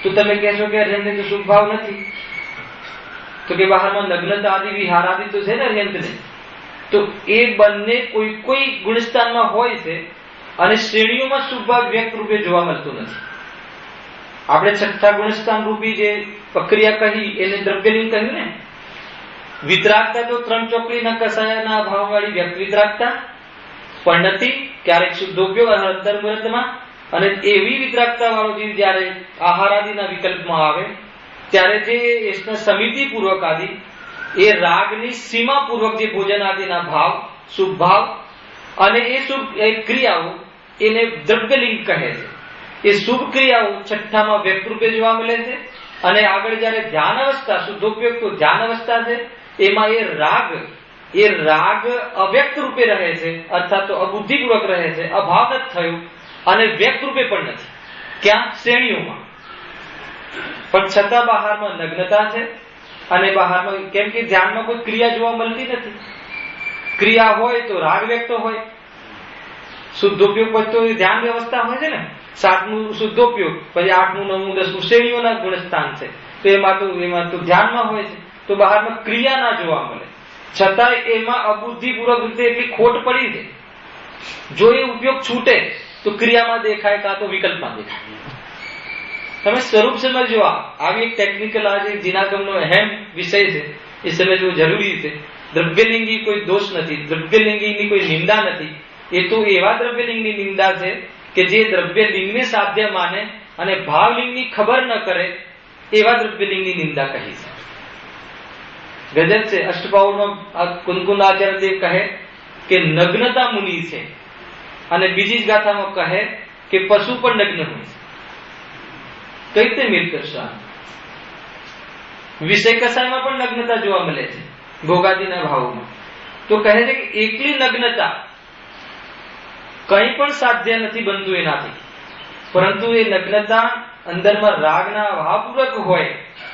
તો તમે કહેશો કે અર્યંત તો શુભ ભાવ નથી, તો કે બહારમાં નગ્નતા આદિ વિહાર આદિ તો છે ને અર્યંત ને, તો એ બંને કોઈ કોઈ ગુણસ્થાનમાં હોય છે, અને શ્રેણીઓમાં શુભ ભાવ વ્યક્ત રૂપે જોવા મળતો નથી. આપણે છઠ્ઠા ગુણસ્થાન રૂપી જે પ્રક્રિયા કહી એને દ્રવ્યલિંગ કહ્યું ને. વિતરાગતા તો 3 ચોકડીના કસાયાના ભાવવાળી વ્યક્ત વિતરાગતા, પરિણતિ ક્યારેક શુદ્ધોપયોગ અંતર્મુહૂર્તમાં, અને એવી વિતરાગતા વાળો જીવ જ્યારે આહાર આદિના વિકલ્પમાં આવે ત્યારે જે સમિતિ પૂર્વક આદિ એ રાગની સીમા પૂર્વક જે ભોજન આદિના ભાવ, શુભ ભાવ અને એ શુભ ક્રિયાઓ એને દ્રવ્યલિંગ કહે છે. એ શુભ ક્રિયાઓ છઠ્ઠામાં વ્યક્ત રૂપે જોવા મળે છે, અને આગળ જ્યારે ધ્યાન અવસ્થા, શુદ્ધોપયોગ તો ધ્યાન અવસ્થા છે, એમાં એ રાગ અવ્યક્ત રૂપે રહે છે, અર્થાત તો અબુદ્ધિપૂર્વક રહે છે, અભાવ નથી થયું, અને વ્યક્ત રૂપે પણ નથી. ક્યાં? શ્રેણીઓમાં. પણ છતાં બહારમાં નગ્નતા છે, અને બહારમાં કેમ કે ધ્યાનમાં કોઈ ક્રિયા જોવા મળતી નથી. ક્રિયા હોય તો રાગ વ્યક્ત હોય, શુદ્ધોપયોગ પછી તો ધ્યાન વ્યવસ્થા હોય છે ને, 7મું શુદ્ધોપયોગ, પછી 8મું 9મું 10મું શ્રેણીઓના ગુણસ્થાન છે, તો એમાં તો ધ્યાનમાં હોય છે, તો બહારમાં ક્રિયા ના જોવા મળે. છતાંય એમાં અબુદ્ધિપૂર્વક રીતે એટલી ખોટ પડી છે. જો એ ઉપયોગ છૂટે તો ક્રિયામાં દેખાય, કાં તો વિકલ્પમાં દેખાય. તમે સ્વરૂપ સમજો. આવી એક ટેકનિકલ આજે જીનાગમનો અહેમ વિષય છે, એ સમજવું જરૂરી છે. દ્રવ્યલિંગી કોઈ દોષ નથી, દ્રવ્યલિંગીની કોઈ નિંદા નથી. એ તો એવા દ્રવ્યલિંગની નિંદા છે કે જે દ્રવ્યલિંગને સાધ્ય માને અને ભાવલિંગની ખબર ન કરે, એવા દ્રવ્યલિંગની નિંદા કહી છે. ગજબ છે. અષ્ટપાઉલમાં કુંકુન આચાર્ય દેવ કહે કે નગ્નતા મુનિ છે, અને બીજી જ ગાથામાં કહે કે પશુ પણ નગ્ન હોય છે. કઈ રીતે મેળ કરશો? વિષય કસાયમાં પણ નગ્નતા જોવા મળે છે, ભોગાદિના ભાવમાં. તો કહે છે કે એકલી નગ્નતા કંઈ પણ સાધ્ય નથી બનતું એનાથી, પરંતુ એ નગ્નતા અંદરમાં રાગના ભાવપૂર્વક હોય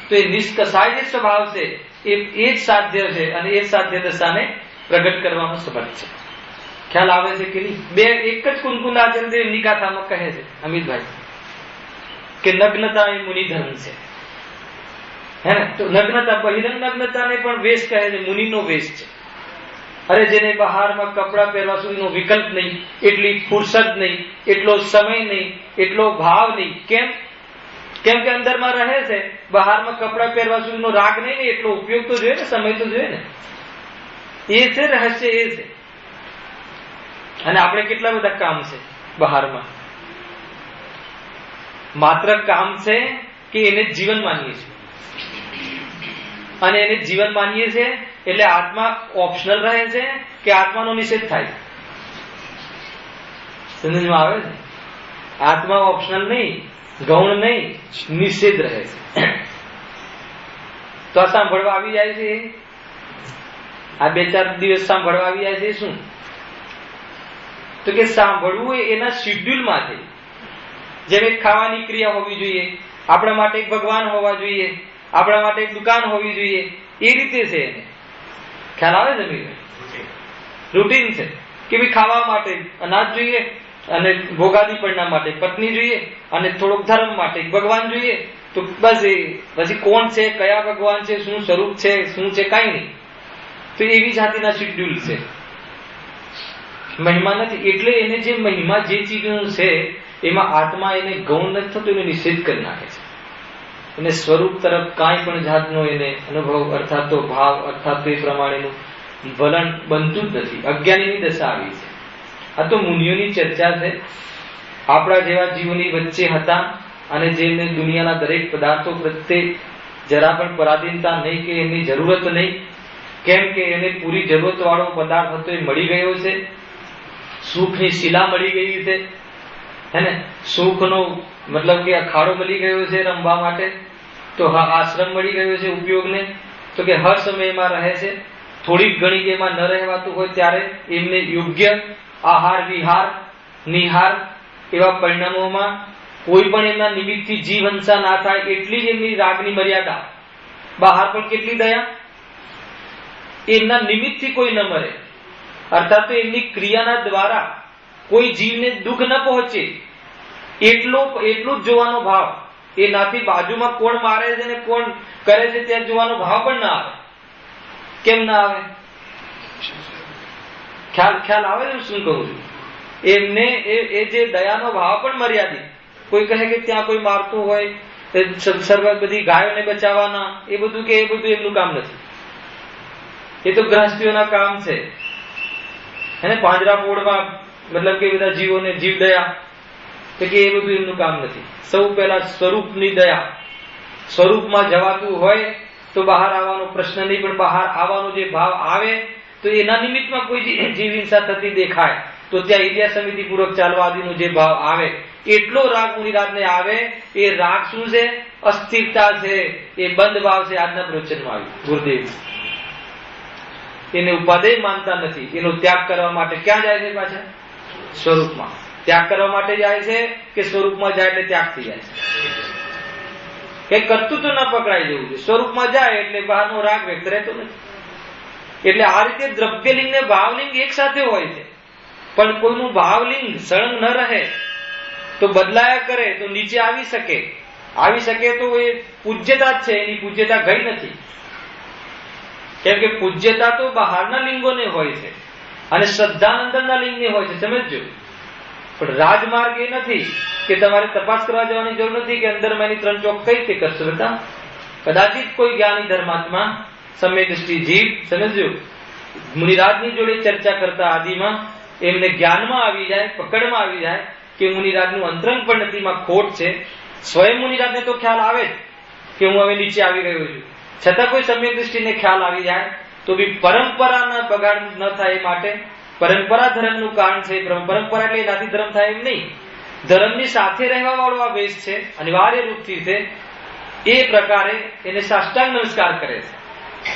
તો એ નિષ્કસાય જે સ્વભાવ છે એ જ સાધ્ય છે, અને એ સાધ્ય દશાને પ્રગટ કરવામાં સમર્થ છે. ખ્યાલ આવે છે કે નહીં? બે એક જ કુંકુનાચંદ્ર એમની ગાથામાં કહે છે અમિતભાઈ કે નગ્નતા એ મુનિ ધર્મ છે. હે ને? તો નગ્નતા બહિરંગ નગ્નતાને પણ વેશ કહે છે, મુનિનો વેશ છે. અરે જેને બહારમાં કપડા પહેરવા સુધીનો વિકલ્પ નહીં, એટલી ફુરસદ નહીં, એટલો સમય નહીં, એટલો ભાવ નહીં. કેમ? કેમ કે અંદરમાં રહે છે, બહારમાં કપડા પહેરવા સુધીનો રાગ નહીં ને એટલો ઉપયોગ તો જોઈએ ને, સમય તો જોઈએ ને. એ છે રહસ્ય, એ છે. અને આપણે કેટલા બધા કામ છે બહારમાં, માત્ર કામ છે કે એને જીવન માનીએ છીએ, અને એને જીવન માનીએ છીએ એટલે આત્મા ઓપ્શનલ રહે છે કે આત્માનો નિષેધ થાય? સમજમાં આવે છે? આત્મા ઓપ્શનલ નહીં, ગૌણ નહીં, નિષેધ રહે છે. તો આ સાંભળવા આવી જાય છે, આ 2-4 દિવસ સાંભળવા આવી જાય છે. શું? તો કે સાંભળવું એના શેડ્યુલમાં છે. જેમ એક ખાવાની ક્રિયા હોવી જોઈએ, આપણા માટે એક ભગવાન હોવા જોઈએ, આપણા માટે એક દુકાન હોવી જોઈએ, એ રીતે છે એને. ખ્યાલ આવે છે? રૂટીન છે કે ભાઈ ખાવા માટે અનાજ જોઈએ, અને ભોગાદીપણના માટે પત્ની જોઈએ, અને થોડોક ધર્મ માટે ભગવાન જોઈએ. તો બસ એ પછી કોણ છે, કયા ભગવાન છે, શું સ્વરૂપ છે, શું છે, કાંઈ નહીં. તો એવી જાતિના શેડ્યુલ છે, મહિમા નથી. એટલે એને જે મહિમા જે ચીજનું છે એમાં આત્મા એને ગૌણ નથી થતો, એને નિષેધ કરી નાખે છે. એને સ્વરૂપ તરફ કાંઈ પણ જાતનો એને અનુભવ અર્થાત તો ભાવ અર્થાત એ પ્રમાણેનું વલણ બનતું જ નથી. અજ્ઞાનીની દશા આવી છે. આ તો મુનિઓની ચર્ચા છે. આપણા જેવા જીવોની વચ્ચે હતા, અને જેમને દુનિયાના દરેક પદાર્થો પ્રત્યે જરા પણ પરાધીનતા નહીં, કે એમની જરૂરત નહીં, કેમ કે એને પૂરી જરૂરત વાળો પદાર્થ હતો એ મળી ગયો છે, સુખની શિલા મળી ગઈ છે, હે ને, સુખનો મતલબ કે અખાડો મળી ગયો છે રમવા માટે, તો હા આશ્રમ મળી ગયો છે ઉપયોગને, તો કે હર સમયમાં રહે છે. થોડીક ઘણી એમાં ન રહેવાતું હોય ત્યારે એમને યોગ્ય આહાર વિહાર નિહાર એવા પરિણામોમાં કોઈ પણ એમના નિમિત્તથી જીવ હિંસા ના થાય એટલી જ એમની રાગની મર્યાદા. બહાર પણ કેટલી દયા, એમના નિમિત્તથી કોઈ ન મરે, અર્થાત તો એમની ક્રિયાના દ્વારા કોઈ જીવને દુઃખ ન પહોંચે એટલું જ જોવાનો ભાવ. એનાથી બાજુમાં કોણ મારે છે ને કોણ કરે છે ત્યાં જોવાનો ભાવ પણ ના આવે. કેમ ના આવે? ખ્યાલ આવે છે શું કહું છું? એમને એ જે દયાનો ભાવ પણ મર્યાદિત. કોઈ કહે કે ત્યાં કોઈ મારતું હોય, સર્વ બધી ગાયોને બચાવવાના, એ બધું એમનું કામ નથી. એ તો ગ્રહસ્થીઓના કામ છે, એને પાંજરા પોળમાં મતલબ કે બધા જીવોને જીવ દયા, તો કે એ બધું એમનું કામ નથી. સૌ પહેલા સ્વરૂપની દયા. સ્વરૂપમાં જવાતું હોય તો બહાર આવવાનો પ્રશ્ન નહીં, પણ બહાર આવવાનો જે ભાવ આવે તો એના નિમિત્તમાં કોઈ જીવ હિંસા થતી દેખાય તો ત્યાં ઇલિયા સમિતિ પૂર્વક ચાલવા આદિનો જે ભાવ આવે એટલો રાગ મુનિરાજને આવે. એ રાગ શું છે? અસ્થિરતા છે, એ બંધ ભાવ છે. આજના પ્રવચનમાં આવ્યું ગુરુદેવ એને ઉપાદેય માનતા નથી. એનો ત્યાગ કરવા માટે ક્યાં જાય છે? પાછા સ્વરૂપમાં. ત્યાગ કરવા માટે જાય છે કે સ્વરૂપમાં જાય એટલે ત્યાગ થઈ જાય છે? કઈ કરતું તો ના પકડાઈ જવું છે. સ્વરૂપમાં જાય એટલે બહારનો રાગ વ્યક્ત રહેતો નથી. એટલે આ રીતે દ્રવ્યલિંગ ને ભાવલિંગ એક સાથે હોય છે, પણ કોઈનું ભાવલિંગ સળંગ ન રહે તો બદલાયા કરે તો નીચે આવી શકે તો એ પૂજ્યતા જ છે, એની પૂજ્યતા ગઈ નથી. કેમ કે પૂજ્યતા તો બહારના લિંગોને હોય છે અને શ્રદ્ધા અંદરના લિંગને હોય છે, સમજજો. પણ રાજમાર્ગ એ નથી કે તમારે તપાસ કરવા જવાની જરૂર નથી કે અંદરમાં એની 3 ચોક કઈ રીતે કરશો બેટા. કદાચિત કોઈ જ્ઞાની ધર્માત્મા સમ્યક દ્રષ્ટિ જીવ, સમજજો, મુનિરાજની જોડે ચર્ચા કરતા આદિમાં એમને જ્ઞાનમાં આવી જાય, પકડમાં આવી જાય કે મુનિરાજનું અંતરંગ પરિણતિમાં ખોટ છે. સ્વયં મુનિરાજને તો ખ્યાલ આવે જ કે હું હવે નીચે આવી ગયો છું, છતાં કોઈ સમ્યક દ્રષ્ટિને ખ્યાલ આવી જાય તો બી પરંપરાના બગાડ ન થાય એ માટે. પરંપરા ધર્મનું કારણ છે. પરંપરા એટલે એનાથી ધર્મ થાય એમ નહીં. ધર્મની સાથે રહેવા વાળો આ વેશ છે, અનિવાર્ય રૂપથી છે. એ પ્રકારે એને સાષ્ટાંગ નમસ્કાર કરે છે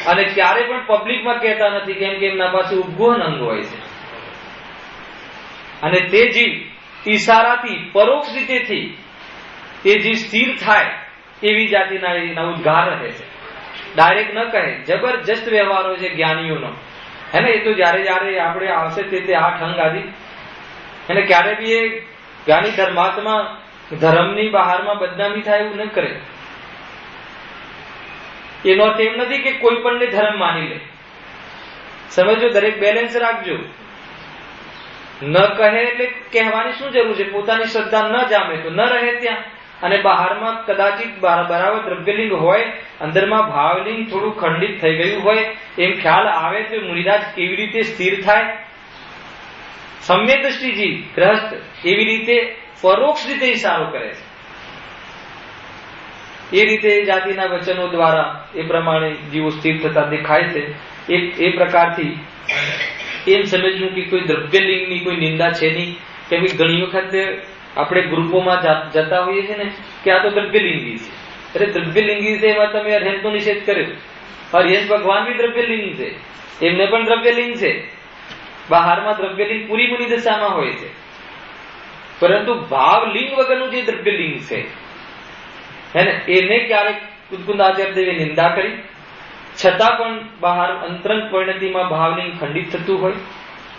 અને ક્યારે પણ પબ્લિકમાં કહેતા નથી, કેમ કે એમના પાસે ઉપગોહન અંગ હોય છે. અને તે જીવ ઈશારાથી પરોક્ષ રીતેથી એ જીવ સ્થિર થાય એવી જાતિના એના ઉદ્ગાર રહે છે. ડાયરેક્ટ ન કહે. જબરજસ્ત વ્યવહારો છે જ્ઞાનીઓનો, હે ને. એ તો જયારે આપણે આવશે તે 8 અંગ આદિ, એને ક્યારે બી એ જ્ઞાની ધર્માત્મા ધર્મની બહારમાં બદનામી થાય એવું ન કરે. એનો અર્થ એમ નથી કે કોઈ પણ ને ધર્મ માની લે, સમજો. દરેક બેલેન્સ રાખજો. ન કહે એટલે કહેવાની શું જરૂર છે? પોતાની શ્રદ્ધા ન જામે તો ન રહે ત્યાં. અને બહારમાં કદાચિત બરાબર દ્રવ્યલિંગ હોય, અંદરમાં ભાવલિંગ થોડું ખંડિત થઈ ગયું હોય, એમ ખ્યાલ આવે તો મુનિરાજ કેવી રીતે સ્થિર થાય? સમ્યક દ્રષ્ટિજી ગ્રસ્ત એવી રીતે પરોક્ષ રીતે ઈશારો કરે છે. એ રીતે જાતિના વચનો દ્વારા એ પ્રમાણે જીવો સ્થિર થતા દેખાય છે. એ પ્રકારથી એમ સમજવું કે કોઈ દ્રવ્યલિંગની કોઈ નિંદા છે નહીં. કેમ કે ઘણી વખત આપણે ગ્રુપોમાં જતા હોઈએ છીએ ને કે આ તો દ્રવ્યલિંગી છે. અરે દ્રવ્યલિંગી છે એમાં તમે અર્હંતનો નિષેધ કર્યો. અર્હંત ભગવાન બી દ્રવ્યલિંગ છે, એમને પણ દ્રવ્યલિંગ છે. બહારમાં દ્રવ્યલિંગ પૂરી મુનિ દશામાં હોય છે, પરંતુ ભાવલિંગ વગરનું જે દ્રવ્યલિંગ છે એને ક્યારેક કુંદાચાર્ય દેવે નિંદા કરી, છતાં પણ બહાર અંતરંગ પરિણતિમાં ભાવલિંગ ખંડિત થતું હોય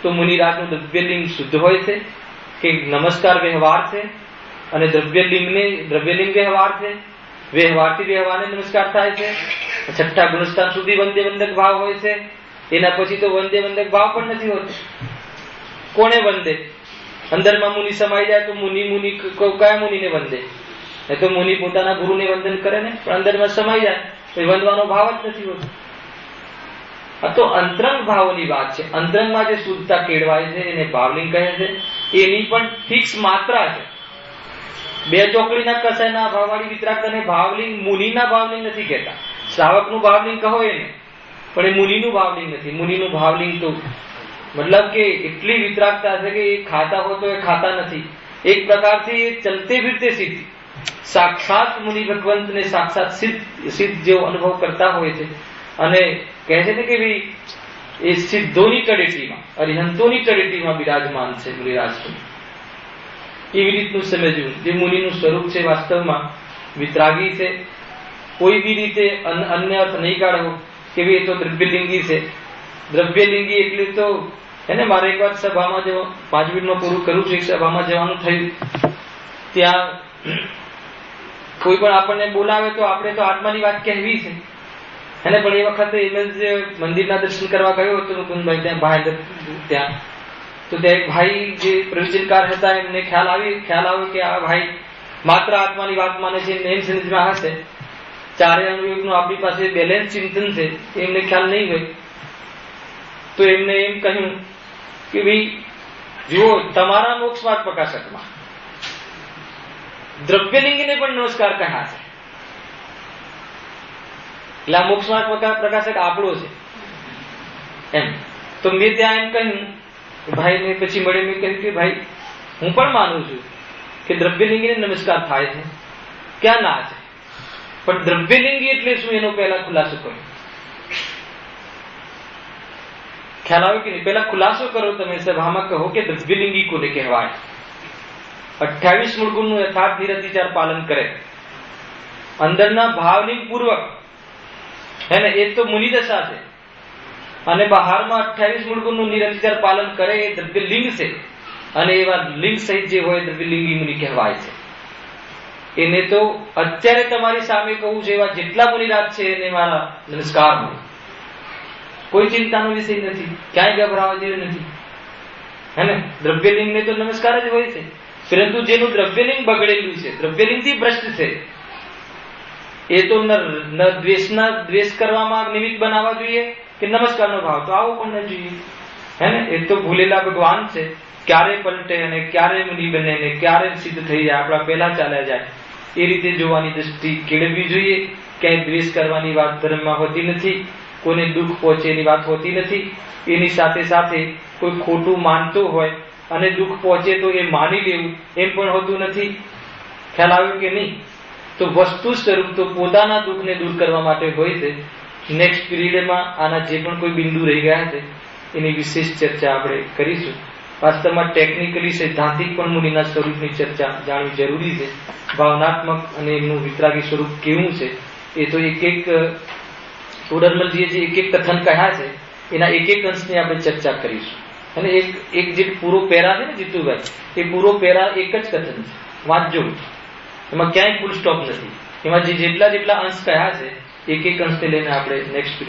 તો મુનિરાજનું દ્રવ્યલિંગ શુદ્ધ હોય છે કે નમસ્કાર વ્યવહાર છે અને દ્રવ્યલિંગ વ્યવહાર છે. વ્યવહારથી વ્યવહારને નમસ્કાર થાય છે. 6ઠા ગુણસ્થાન સુધી વંદે વંદક ભાવ હોય છે. એના પછી તો વંદે વંદક ભાવ પણ નથી હોતો. કોને વંદે? અંદરમાં મુનિ સમાઈ જાય તો મુનિ કયા મુનિને વંદે? એ તો મુનિ પોતાના ગુરુને વંદન કરે ને, પણ અંદરમાં સમાઈ જાય તો વંદવાનો ભાવ જ નથી હોતો. આ તો અંતરંગ ભાવોની વાત છે. અંતરંગમાં જે શુદ્ધતા કેળવાય છે એને ભાવલિંગ કહે છે. એની પણ ફિક્સ માત્રા છે. 2 ચોકડીના કસાયના ભાવવાળી વિતરાગતાને ભાવલિંગ મુનિના ભાવલિંગ નથી કહેતા. શ્રાવકનું ભાવલિંગ કહો એને, પણ એ મુનિનું ભાવલિંગ નથી. મુનિનું ભાવલિંગ તો મતલબ કે એટલી વિતરાગતા છે કે એ ખાતા હોય તો એ ખાતા નથી. એક પ્રકારથી એ ચલતે ફિરતે સિદ્ધ, સાક્ષાત મુનિ ભગવંતને સાક્ષાત સિદ્ધ જેવો અનુભવ કરતા હોય છે. અને કહે છે ને કે ભાઈ એ સિદ્ધોની તળેટીમાં, અરિહંતોની તળેટીમાં બિરાજમાન છે મુનિરાજ. એવી રીતનું સમજવું. જે મુનિનું સ્વરૂપ છે વાસ્તવમાં વિતરાગી છે. કોઈ બી રીતે અન્ય અર્થ નહીં કાઢવો કે ભાઈ એ તો દ્રવ્યલિંગી છે. દ્રવ્યલિંગી એટલે તો એને મારે એક વાર સભામાં જવા, 5 મિનિટમાં પૂરું કરું છું, એક સભામાં જવાનું થયું. ત્યાં કોઈ પણ આપણને બોલાવે તો આપણે તો આત્માની વાત કહેવી છે. એને પણ એ વખતે એમ જ મંદિરના દર્શન કરવા ગયો હતો મુકુંદભાઈ ત્યાં બહાર ત્યાં, તો ત્યાં એક ભાઈ જે પ્રવચનકાર હતા એમને ખ્યાલ આવ્યો કે આ ભાઈ માત્ર આત્માની વાત માને છે, એમ સમજમાં હશે. ચારે અનુયોગનું આપણી પાસે બેલેન્સ ચિંતન છે એમને ખ્યાલ નહીં હોય. તો એમને એમ કહ્યું કે ભાઈ જુઓ, તમારા મોક્ષ માર્ગ પ્રકાશકમાં દ્રવ્યલિંગીને પણ નમસ્કાર કહ્યા છે. એટલે આ મોક્ષ માર્ગ પ્રકાશક આપણો છે એમ. તો મેં ત્યાં એમ કહ્યું ભાઈ, મેં પછી મળે મેં કહ્યું કે ભાઈ હું પણ માનું છું કે દ્રવ્યલિંગીને નમસ્કાર થાય છે, ક્યાં ના છે, પણ દ્રવ્યલિંગી એટલે શું એનો પહેલા ખુલાસો કરો. ખ્યાલ આવ્યો કે નહીં? પહેલા ખુલાસો કરો તમે સભામાં, કહો કે દ્રવ્યલિંગી કોને કહેવાય. 28 મૂળ ગુણનું યથાર્થ નિરતિચાર પાલન કરે, અંદરના ભાવલિંગ પૂર્વક હે ને, એ તો મુનિ દશા છે. અને બહારમાં 28 મૂળ ગુણનું નિરતિચાર પાલન કરે એ દ્રવ્યલિંગ છે. અને એવા લિંગ સહિત જે હોય દ્રવ્યલિંગી મુનિ કહેવાય છે. એને તો અત્યારે તમારી સામે કહું છું એવા જેટલા મુનિરાજ છે એને મારા નમસ્કાર હોય. કોઈ ચિંતાનો વિષય નથી, ક્યાંય ગભરાવા જેવું નથી હે ને. દ્રવ્યલિંગ ને તો નમસ્કાર જ હોય છે. પરંતુ જેનું દ્રવ્યલિંગ બગડેલું છે, દ્રવ્યલિંગથી ભ્રષ્ટ છે, એ તો દ્વેષ કરવામાં નિમિત્ત બનાવવા જોઈએ કે નમસ્કારનો ભાવ તો આવો પણ ન જોઈએ હે ને. એ તો ભૂલેલા ભગવાન છે, ક્યારે પલટે અને ક્યારે મુનિ બને ને ક્યારે સિદ્ધ થઈ જાય, આપણા પહેલા ચાલ્યા જાય. એ રીતે જોવાની દ્રષ્ટિ કેળવવી જોઈએ. ક્યાંય દ્વેષ કરવાની વાત ધર્મમાં હોતી નથી, કોઈને દુઃખ પહોંચે એની વાત હોતી નથી. એની સાથે સાથે કોઈ ખોટું માનતો હોય અને દુઃખ પહોંચે તો એ માની લેવું એમ પણ હોતું નથી. ખ્યાલ આવ્યો કે નહીં? તો વસ્તુ સ્વરૂપ તો પોતાના દુઃખને દૂર કરવા માટે હોય છે. નેક્સ્ટ પીરિયડમાં આના જે પણ કોઈ બિંદુ રહી ગયા છે એની વિશેષ ચર્ચા આપણે કરીશું. વાસ્તવમાં ટેકનિકલી સૈદ્ધાંતિક પણ મુનિના સ્વરૂપની ચર્ચા જાણવી જરૂરી છે. ભાવનાત્મક અને એમનું વિતરાગી સ્વરૂપ કેવું છે એ તો એક ટોડરમલજીએ જે એક કથન કહ્યા છે એના એક અંશની આપણે ચર્ચા કરીશું. અને એક જે પૂરો પેરા છે ને જીતુભાઈ, એ પૂરો પેરા એક જ કથન છે, વાંચજો. એમાં ક્યાંય ફૂલ સ્ટોપ નથી. એમાં જેટલા અંશ કહ્યા છે એક અંશને લઈને આપણે નેક્સ્ટ